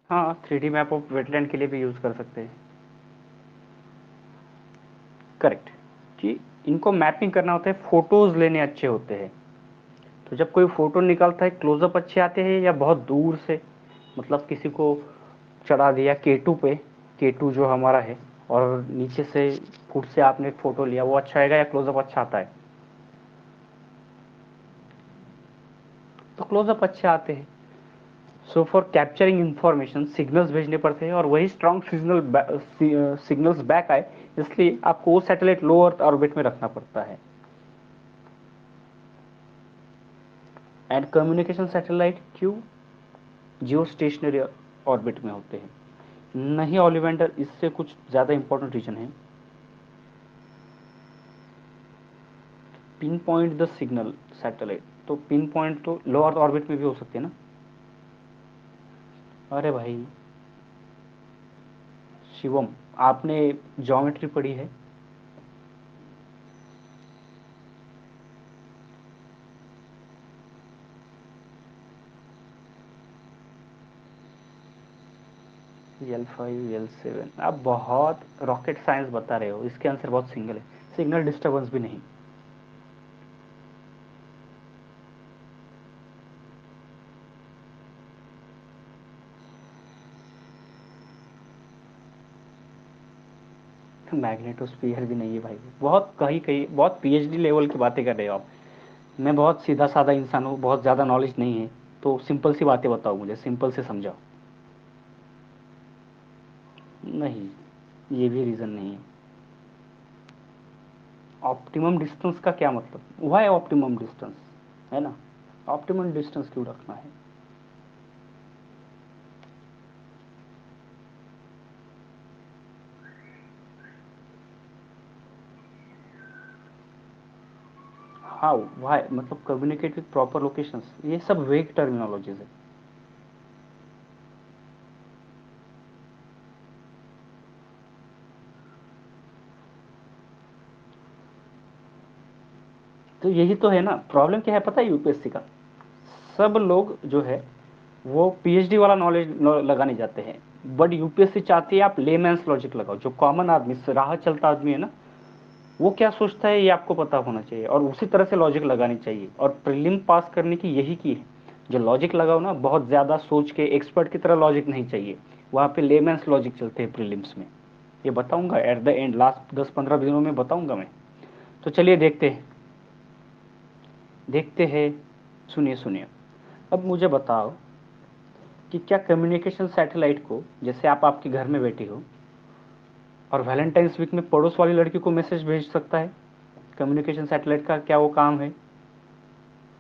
हाँ, 3D मैप ऑफ वेटलैंड के लिए भी यूज कर सकते हैं। करेक्ट, कि इनको मैपिंग करना होता है, फोटोज लेने अच्छे होते हैं। तो जब कोई फोटो निकलता है, क्लोजअप अच्छे आते हैं या बहुत दूर से, मतलब किसी को चढ़ा दिया K2 पे, K2 जो हमारा है, और नीचे से फुट से आपने फोटो लिया, वो अच्छा आएगा या क्लोजअप अच्छा आता है? तो क्लोजअप अच्छे आते हैं। So for capturing information signals भेजने पड़ते हैं, और वही स्ट्रॉन्ग सिग्नल्स बैक आए, इसलिए आपको वो सैटेलाइट लो अर्थ ऑर्बिट में रखना पड़ता है। एंड कम्युनिकेशन सैटेलाइट क्यों जियो स्टेशनरी ऑर्बिट में होते हैं? नहीं ओलिवेंडर, इससे कुछ ज़्यादा इंपॉर्टेंट रीजन है। Pin point the signal satellite, तो पिन पॉइंट तो लो अर्थ ऑर्बिट में भी हो सकते हैं ना। अरे भाई शिवम, आपने ज्योमेट्री पढ़ी है? L5 L7, आप बहुत रॉकेट साइंस बता रहे हो, इसके आंसर बहुत सिंगल है, सिग्नल डिस्टर्बेंस भी नहीं। मैग्नेटोस्फीयर भी नहीं है भाई, बहुत कहीं कहीं बहुत पीएचडी लेवल की बातें कर रहे हो आप। मैं बहुत सीधा साधा इंसान हूँ, बहुत ज़्यादा नॉलेज नहीं है, तो सिंपल सी बातें बताओ मुझे, सिंपल से समझाओ। नहीं, ये भी रीज़न नहीं है। ऑप्टिमम डिस्टेंस का क्या मतलब, वाई ऑप्टिमम डिस्टेंस, है ना? ऑप्टिमम डिस्टेंस क्यों रखना है? हाउ, वाई मतलब कम्युनिकेट विद प्रॉपर लोकेशंस, ये सब वेग टर्मिनोलॉजीज है। तो यही तो है ना प्रॉब्लम, क्या है पता है यूपीएससी का? सब लोग जो है वो पीएचडी वाला नॉलेज लगाने जाते हैं, बट यूपीएससी चाहती है आप लेमैन्स लॉजिक लगाओ। जो कॉमन आदमी, राह चलता आदमी है ना, वो क्या सोचता है ये आपको पता होना चाहिए, और उसी तरह से लॉजिक लगानी चाहिए। और प्रीलिम पास करने की यही की है, जो लॉजिक लगाओ ना, बहुत ज़्यादा सोच के एक्सपर्ट की तरह लॉजिक नहीं चाहिए, वहाँ पे लेमैन्स लॉजिक चलते हैं प्रीलिम्स में। ये बताऊंगा एट द एंड, लास्ट 10-15 दिनों में बताऊंगा मैं। तो चलिए देखते हैं, देखते हैं। सुनिए सुनिए, अब मुझे बताओ कि क्या कम्युनिकेशन सैटेलाइट को, जैसे आप आपके घर में बैठी हो और वैलेंटाइंस वीक में पड़ोस वाली लड़की को मैसेज भेज सकता है? कम्युनिकेशन सैटेलाइट का क्या वो काम है?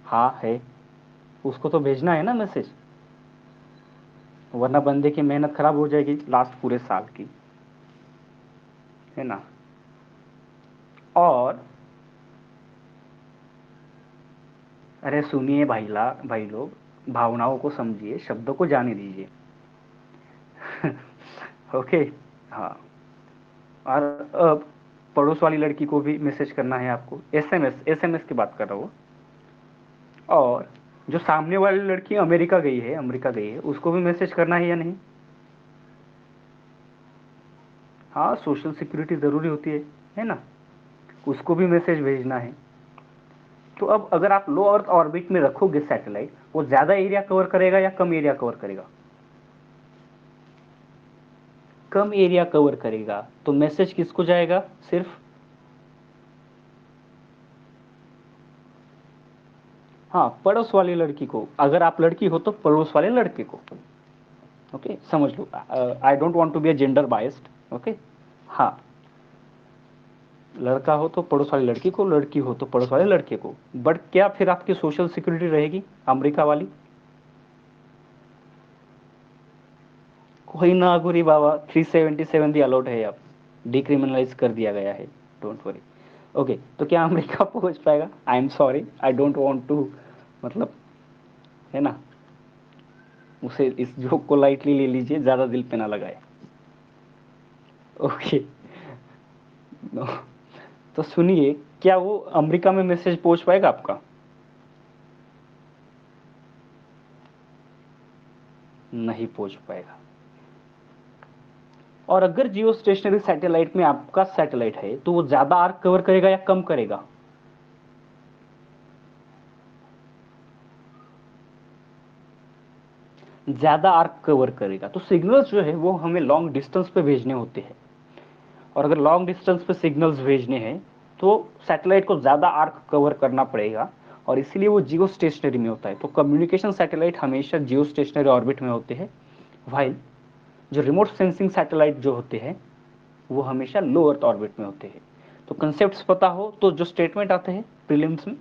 हाँ है, उसको तो भेजना है ना मैसेज, वरना बंदे की मेहनत खराब हो जाएगी लास्ट पूरे साल की, है ना? और अरे सुनिए भाई लोग, भावनाओं को समझिए, शब्दों को जाने दीजिए। ओके। हाँ, और अब पड़ोस वाली लड़की को भी मैसेज करना है आपको, एसएमएस, एसएमएस की बात कर रहा हूँ। और जो सामने वाली लड़की अमेरिका गई है, उसको भी मैसेज करना है या नहीं? हाँ, सोशल सिक्योरिटी ज़रूरी होती है ना? उसको भी मैसेज भेजना है। तो अब अगर आप लो अर्थ ऑर्बिट में रखोगे सैटेलाइट, वो ज़्यादा एरिया कवर करेगा या कम एरिया कवर करेगा? कम एरिया कवर करेगा, तो मैसेज किसको जाएगा? सिर्फ, हाँ, पड़ोस वाली लड़की को। अगर आप लड़की हो तो पड़ोस वाले लड़के को। ओके, समझ लो, I don't want to be a gender biased. Okay, हाँ, लड़का हो तो पड़ोस वाली लड़की को, लड़की हो तो पड़ोस वाले लड़के को। बट क्या फिर आपकी सोशल सिक्योरिटी रहेगी अमेरिका वाली? कोई ना गुरी बाबा, 377 भी अलाउड है, अब डिक्रिमिनलाइज कर दिया गया है, डोंट वरी। ओके, तो क्या अमेरिका पहुंच पाएगा? I am sorry, I don't want to, मतलब, है ना, उसे, इस जोक को लाइटली ले लीजिए, ज़्यादा दिल पे ना लगाए। ओके, नो, तो सुनिए, क्या वो अमेरिका में मैसेज पहुंच पाएगा आपका? नहीं पहुंच पाएगा। और अगर जियो स्टेशनरी सैटेलाइट में आपका सैटेलाइट है, तो वो ज़्यादा आर्क कवर करेगा या कम करेगा? ज़्यादा आर्क कवर करेगा। तो सिग्नल्स जो है वो हमें लॉन्ग डिस्टेंस पे भेजने होते हैं, और अगर लॉन्ग डिस्टेंस पे सिग्नल्स भेजने हैं तो सैटेलाइट को ज़्यादा आर्क कवर करना पड़ेगा, और इसीलिए वो जियो स्टेशनरी में होता है। तो कम्युनिकेशन सैटेलाइट हमेशा जियो स्टेशनरी ऑर्बिट में होते हैं, वाइल जो रिमोट सेंसिंग सैटेलाइट जो होते हैं वो हमेशा लो अर्थ ऑर्बिट में होते हैं। तो कंसेप्ट पता हो तो जो स्टेटमेंट आते हैं प्रीलिम्स में,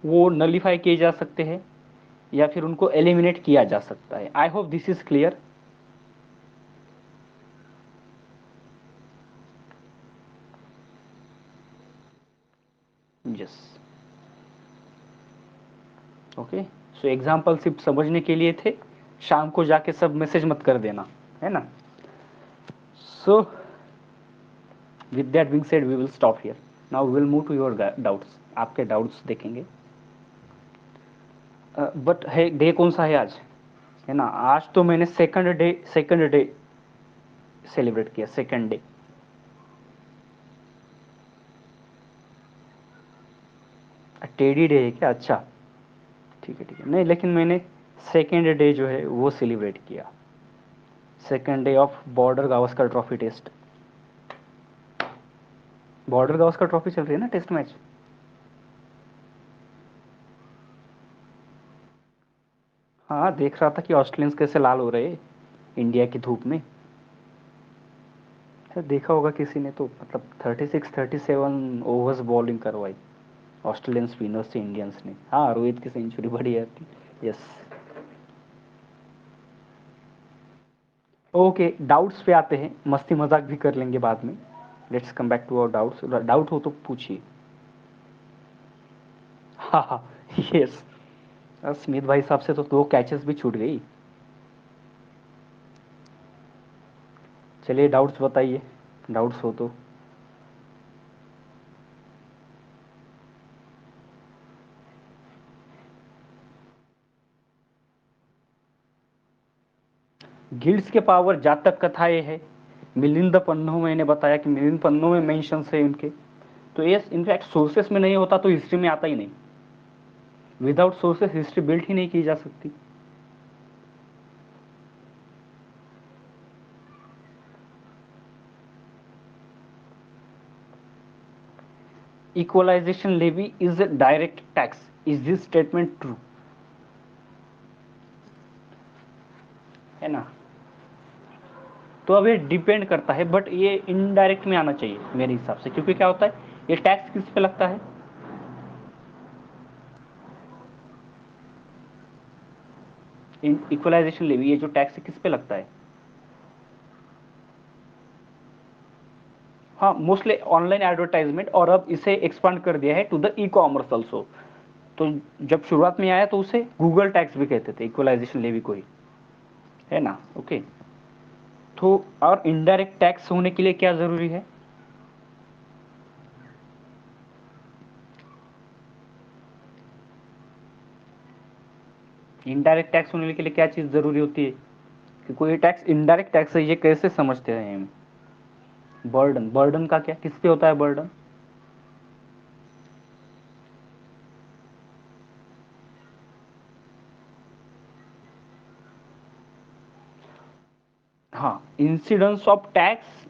वो नलीफाई किए जा सकते हैं, या फिर उनको एलिमिनेट किया जा सकता है। I hope this is clear. Yes, okay. So example सिर्फ समझने के लिए थे, शाम को जाके सब मैसेज मत कर देना, है ना। So with that being said we will stop here. Now we will move to your doubts, आपके डाउट्स देखेंगे। बट है डे कौन सा है आज, है ना। आज तो मैंने सेकंड डे सेलिब्रेट किया, सेकंड डे। टेडी डे है क्या? अच्छा, ठीक है ठीक है। नहीं, लेकिन मैंने सेकेंड डे जो है वो सेलिब्रेट किया, second day of Border Gavaskar Trophy test. Border Gavaskar Trophy चल रही है ना, टेस्ट मैच। हाँ, देख रहा था कि ऑस्ट्रेलियंस कैसे लाल हो रहे इंडिया की धूप में। सर देखा होगा किसी ने तो, मतलब 36-37 ओवर्स बॉलिंग करवाई ऑस्ट्रेलियंस स्पिनर्स से इंडियंस ने। हाँ, रोहित की सेंचुरी बड़ी आती। Yes, okay. डाउट्स पे आते हैं, मस्ती मजाक भी कर लेंगे बाद में। Let's come back to our doubts. Doubt हो तो पूछिए। हाँ हाँ, यस। स्मिथ भाई साहब से तो 2 कैचेस भी छूट गई। चलिए डाउट्स बताइए, डाउट्स हो तो। गिल्ड्स के पावर जातक कथाएं है, मिलिंद पन्नों, मैंने बताया कि मिलिंद पन्नों में मेंशन है उनके। तो ये इनफैक्ट सोर्सेस में नहीं होता तो हिस्ट्री में आता ही नहीं। विदाउट सोर्सेस हिस्ट्री बिल्ड ही नहीं की जा सकती। Equalisation levy is a direct tax, is this statement true? है ना। तो अब ये डिपेंड करता है, बट ये इनडायरेक्ट में आना चाहिए मेरे हिसाब से, क्योंकि क्या होता है, ये टैक्स किस पे लगता है? इक्वलाइजेशन लेवी, ये जो टैक्स है किस पे लगता है? हाँ, मोस्टली ऑनलाइन एडवर्टाइजमेंट, और अब इसे एक्सपांड कर दिया है to the e commerce also. तो जब शुरुआत में आया तो उसे गूगल टैक्स भी कहते थे, इक्वलाइजेशन लेवी को ही, है ना। ओके। तो और इनडायरेक्ट टैक्स होने के लिए क्या जरूरी है? इनडायरेक्ट टैक्स होने के लिए क्या चीज जरूरी होती है कि कोई टैक्स इनडायरेक्ट टैक्स है, ये कैसे समझते हैं हम? बर्डन, बर्डन का क्या, किस पे होता है बर्डन? हाँ, incidence of tax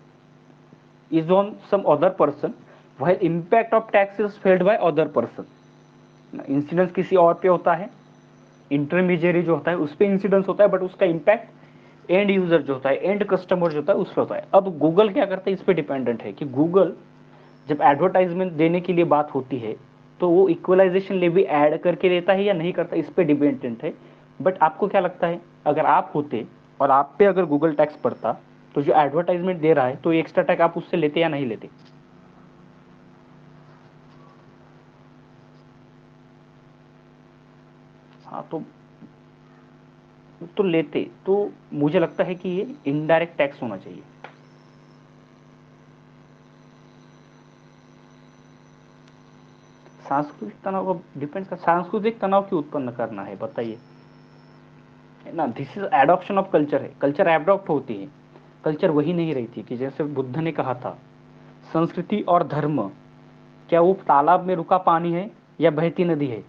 is on some other person, while impact of tax is felt by other person। Incidence किसी और पे होता है, इंटरमीडियरी जो होता है उस पे इंसिडेंस होता है, बट उसका इम्पैक्ट एंड यूजर जो होता है, एंड कस्टमर जो होता है उस पर होता है। अब गूगल क्या करता है, इस पे डिपेंडेंट है कि गूगल जब एडवर्टाइजमेंट देने के लिए बात होती है तो वो इक्वलाइजेशन लेवी ऐड करके देता है या नहीं करता, इस पे डिपेंडेंट है। बट आपको क्या लगता है, अगर आप होते और आप पे अगर गूगल टैक्स पड़ता, तो जो एडवर्टाइजमेंट दे रहा है तो एक्स्ट्रा टैक्स आप उससे लेते या नहीं लेते? हाँ, तो लेते। तो मुझे लगता है कि ये इनडायरेक्ट टैक्स होना चाहिए। सांस्कृतिक तनाव का डिपेंड कर, सांस्कृतिक तनाव क्यों उत्पन्न करना है बताइए, है ना। This is adoption of culture है, कल्चर एडॉप्ट होती है। कल्चर वही नहीं रही थी कि जैसे बुद्ध ने कहा था, संस्कृति और धर्म, क्या वो तालाब में रुका पानी है या बहती नदी है?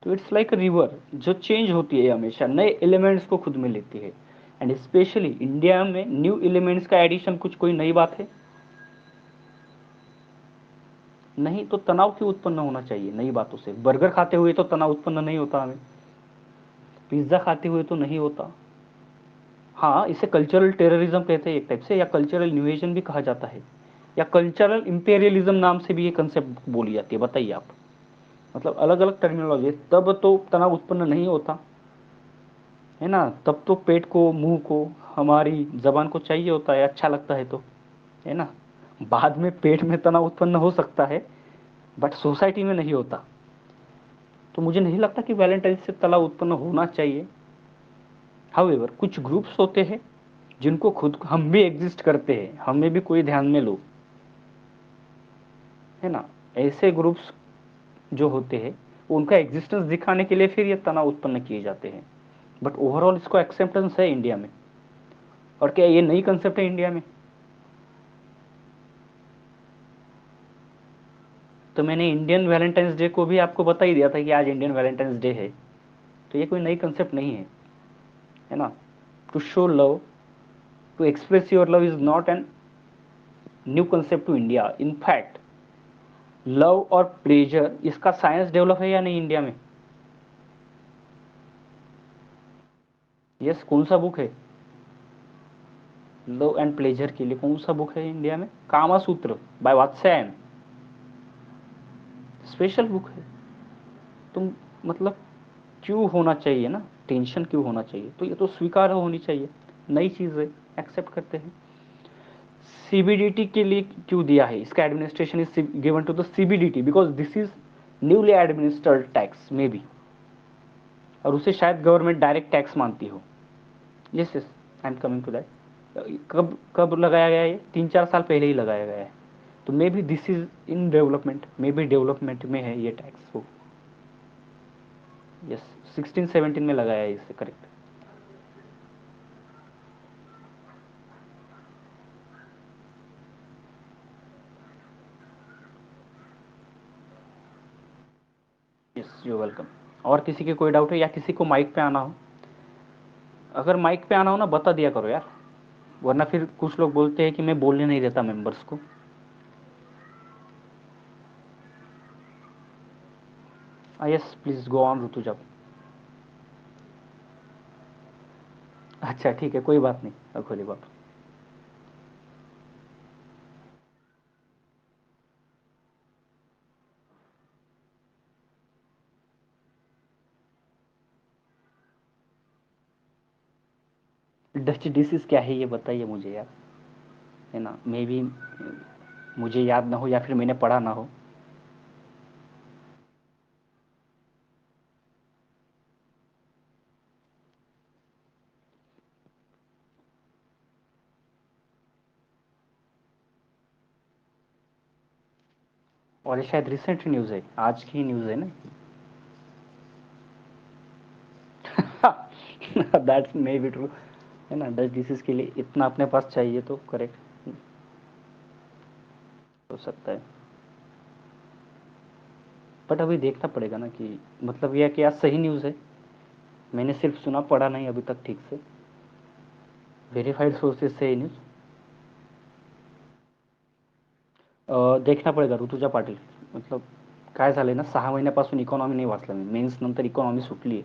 तो इट्स लाइक रिवर जो चेंज होती है, हमेशा नए एलिमेंट्स को खुद में लेती है। एंड स्पेशली इंडिया में न्यू एलिमेंट्स का एडिशन कुछ कोई नई बात है नहीं। तो तनाव क्यों उत्पन्न होना चाहिए नई बातों से? बर्गर खाते हुए तो तनाव उत्पन्न नहीं होता हमें, पिज्जा खाते हुए तो नहीं होता। हाँ, इसे कल्चरल टेररिज्म कहते हैं एक टाइप से, या कल्चरल इन्वेजन भी कहा जाता है, या कल्चरल इंपेरियलिज्म नाम से भी ये कंसेप्ट बोली जाती है। बताइए आप, मतलब अलग अलग टर्मिनोलॉजी है। तब तो तनाव उत्पन्न नहीं होता है ना, तब तो पेट को, मुंह को, हमारी जबान को चाहिए होता है, अच्छा लगता है तो, है ना। बाद में पेट में तनाव उत्पन्न हो सकता है, बट सोसाइटी में नहीं होता। तो मुझे नहीं लगता कि वैलेंटाइन से तनाव उत्पन्न होना चाहिए। हाउएवर कुछ ग्रुप्स होते हैं जिनको खुद, हम भी एग्जिस्ट करते हैं, हमें भी कोई ध्यान में लो, है ना। ऐसे ग्रुप्स जो होते हैं, उनका एग्जिस्टेंस दिखाने के लिए फिर ये तनाव उत्पन्न किए जाते हैं। बट ओवरऑल इसको एक्सेप्टेंस है इंडिया में। और क्या ये नई कंसेप्ट है इंडिया में? तो मैंने इंडियन वैलेंटाइंस डे को भी आपको बता ही दिया था कि आज इंडियन वैलेंटाइंस डे है। तो ये कोई नई कंसेप्ट नहीं है ना। To show love, to express your love is not an new concept to India. In fact love और प्लेजर, इसका साइंस डेवलप है या नहीं इंडिया में? यस, कौन सा बुक है? लव एंड प्लेजर के लिए कौन सा बुक है इंडिया में? कामा सूत्र बाय वात्स्यायन, स्पेशल बुक है। तुम, मतलब क्यों होना चाहिए ना, टेंशन क्यों होना चाहिए? तो ये तो स्वीकार होनी चाहिए, नई चीज़ है, एक्सेप्ट करते हैं। सीबीडीटी के लिए क्यों दिया है? इसका administration is given to the CBDT because this is newly administered tax maybe, और उसे शायद गवर्नमेंट डायरेक्ट टैक्स मानती हो। Yes yes, I am coming to that. कब कब लगाया गया? ये 3-4 साल पहले ही लगाया गया है। तो may be this is in development, may be development में है ये टैक्स वो। यस, 16-17 में लगाया है इसे, करेक्ट। Yes, you welcome. और किसी के कोई डाउट है, या किसी को माइक पे आना हो? अगर माइक पे आना हो ना, बता दिया करो यार, वरना फिर कुछ लोग बोलते हैं कि मैं बोलने नहीं देता मेंबर्स को। Yes please go on Rutuja. अच्छा ठीक है, कोई बात नहीं, अब खोली बात। डच डिशेस क्या है ये बताइए मुझे यार, है ना। मे बी मुझे याद ना हो, या फिर मैंने पढ़ा ना हो। और ये शायद रिसेंट न्यूज़ है, आज की न्यूज़ है ना। दैट्स मे बी ट्रू, है ना। डच डिशेस के लिए इतना अपने पास चाहिए तो करेक्ट हो सकता है। बट अभी देखना पड़ेगा ना कि, मतलब यह क्या सही न्यूज़ है। मैंने सिर्फ सुना, पढ़ा नहीं अभी तक ठीक से। वेरीफाइड सोर्सेस से ही न्यूज़ देखना पडेगा ऋतुजा पाटील। मतलब काय झालंय ना, 6 महिन्यापासून इकॉनॉमी नाही वाचलं मी, मेन्स नंतर इकॉनॉमी सुटली आहे,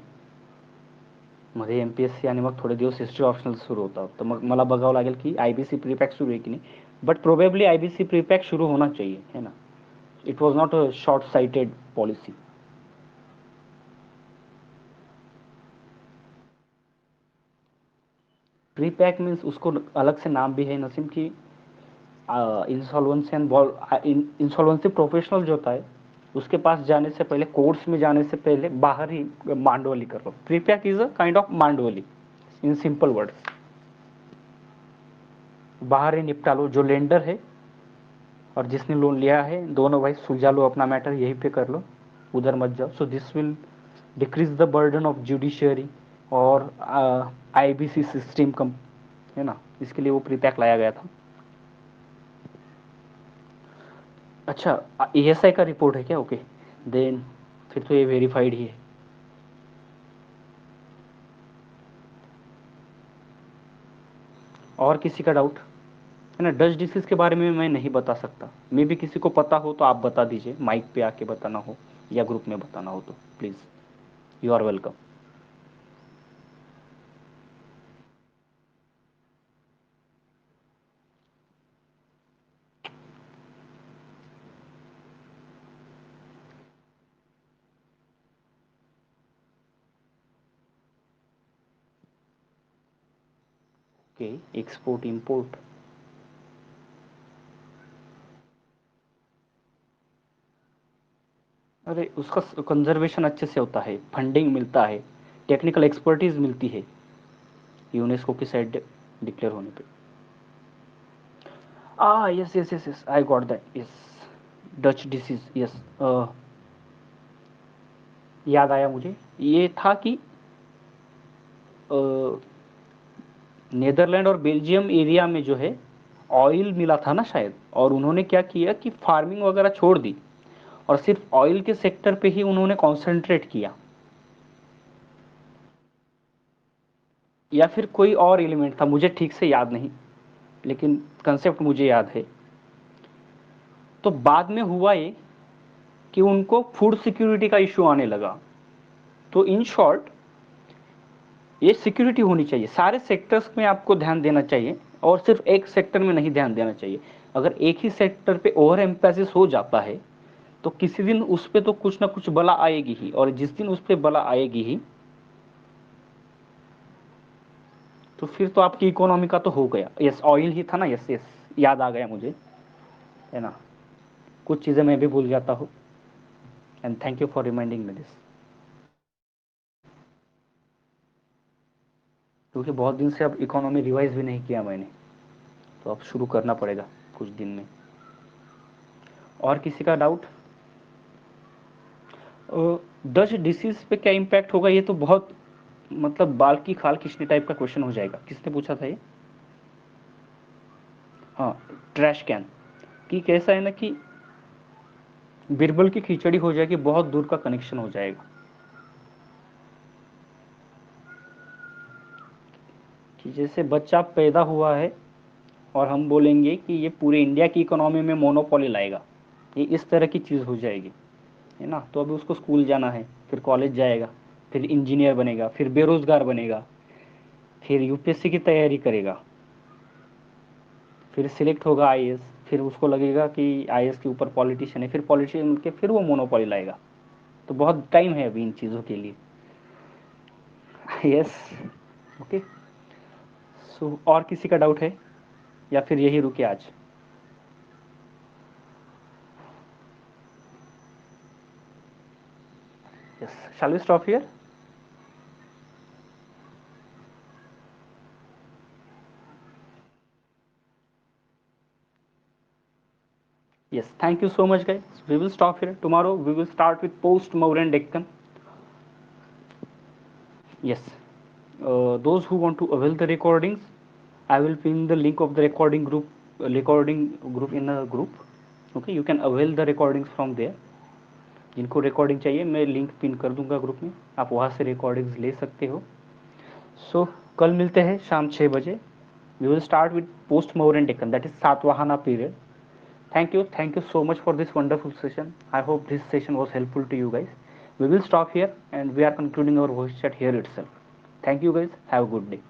मध्ये एम पी एस सी, आणि मग थोडे दिवस हिस्ट्री ऑप्शनल सुरू होता, तर मग मला बघावं लागेल की आय बी सी प्रीपॅक सुरू आहे की नाही. But probably I B C prepack शुरू होना चाहिए, है ना. It was not a short sighted policy. Prepack means उसको अलग से नाम भी है नसीम की, इंसॉल्वेंसी एंड इंसॉल्वेंसी प्रोफेशनल जो होता है, उसके पास जाने से पहले, कोर्स में जाने से पहले बाहर ही मांडवली कर लो. Prepack is a kind of मांडवली इन सिंपल वर्ड्स. बाहर ही निपटा लो, जो लेंडर है और जिसने लोन लिया है, दोनों भाई सुलझा लो अपना मैटर, यहीं पे कर लो, उधर मत जाओ. So this will decrease the burden of judiciary और आईबीसी सिस्टम कम, है ना. इसके लिए वो प्रीपैक लाया गया था. अच्छा, एएसआई का रिपोर्ट है क्या? ओके, देन फिर तो ये वेरीफाइड ही है. और किसी का डाउट है ना? डच डिसीज के बारे में मैं नहीं बता सकता, मे भी किसी को पता हो तो आप बता दीजिए, माइक पे आके बताना हो या ग्रुप में बताना हो तो please, you are welcome. Okay, export import, अरे उसका कंजर्वेशन अच्छे से होता है, फंडिंग मिलता है, टेक्निकल एक्सपर्टीज मिलती है यूनेस्को की साइड डिक्लेयर होने पे। Yes yes yes yes, I got that, yes, Dutch disease, yes, याद आया मुझे। ये था कि नेदरलैंड और बेल्जियम एरिया में जो है ऑयल मिला था ना शायद, और उन्होंने क्या किया कि फार्मिंग वगैरह छोड़ दी और सिर्फ ऑयल के सेक्टर पे ही उन्होंने कॉन्सेंट्रेट किया, या फिर कोई और एलिमेंट था, मुझे ठीक से याद नहीं, लेकिन कंसेप्ट मुझे याद है। तो बाद में हुआ ये कि उनको फूड सिक्योरिटी का इश्यू आने लगा। तो इन शॉर्ट, ये सिक्योरिटी होनी चाहिए, सारे सेक्टर्स में आपको ध्यान देना चाहिए और सिर्फ एक सेक्टर में नहीं ध्यान देना चाहिए। अगर एक ही सेक्टर पे ओवर एम्फेसिस हो जाता है तो किसी दिन उस पे तो कुछ ना कुछ बला आएगी ही, और जिस दिन उस पे बला आएगी ही तो फिर तो आपकी इकोनॉमी का तो हो गया। यस, ऑयल ही था ना, यस यस, याद आ गया मुझे, है ना। कुछ चीज़ें मैं भी भूल जाता हूँ, and thank you for reminding me this, क्योंकि बहुत दिन से अब इकोनॉमी रिवाइज भी नहीं किया मैंने, तो अब शुरू करना पड़ेगा कुछ दिन में। और किसी का डाउट? डच डिसीज पे क्या इम्पैक्ट होगा, ये तो बहुत मतलब बाल की खाल खींचने टाइप का क्वेश्चन हो जाएगा। किसने पूछा था ये? हाँ, ट्रैश कैन की कैसा है ना कि बिरबल की खिचड़ी हो जाएगी, बहुत दूर का कनेक्शन हो जाएगा। कि जैसे बच्चा पैदा हुआ है और हम बोलेंगे कि ये पूरे इंडिया की इकोनॉमी में मोनोपोली लाएगा, ये इस तरह की चीज़ हो जाएगी, है ना। तो अभी उसको स्कूल जाना है, फिर कॉलेज जाएगा, फिर इंजीनियर बनेगा, फिर बेरोजगार बनेगा, फिर यूपीएससी की तैयारी करेगा, फिर सिलेक्ट होगा आईएएस, फिर उसको लगेगा कि आईएएस के ऊपर पॉलिटिशियन है, फिर पॉलिटिशियन के फिर वो मोनोपोली लाएगा। तो बहुत टाइम है अभी इन चीज़ों के लिए। Yes, okay. सो और किसी का डाउट है या फिर यही रुके आज? Yes, shall we stop here? Yes, thank you so much, guys. We will stop here. Tomorrow we will start with post Mauryan Deccan. Yes, those who want to avail the recordings, I will pin the link of the recording group in a group. Okay, you can avail the recordings from there. जिनको रिकॉर्डिंग चाहिए मैं लिंक पिन कर दूंगा ग्रुप में, आप वहाँ से रिकॉर्डिंग्स ले सकते हो। सो कल मिलते हैं शाम 6 बजे। We will start with post Mauryan Deccan, that is Satwahana period. Thank you so much for this wonderful session. I hope this session was helpful to you guys. We will stop here and we are concluding our voice chat here itself. Thank you guys. Have a good day.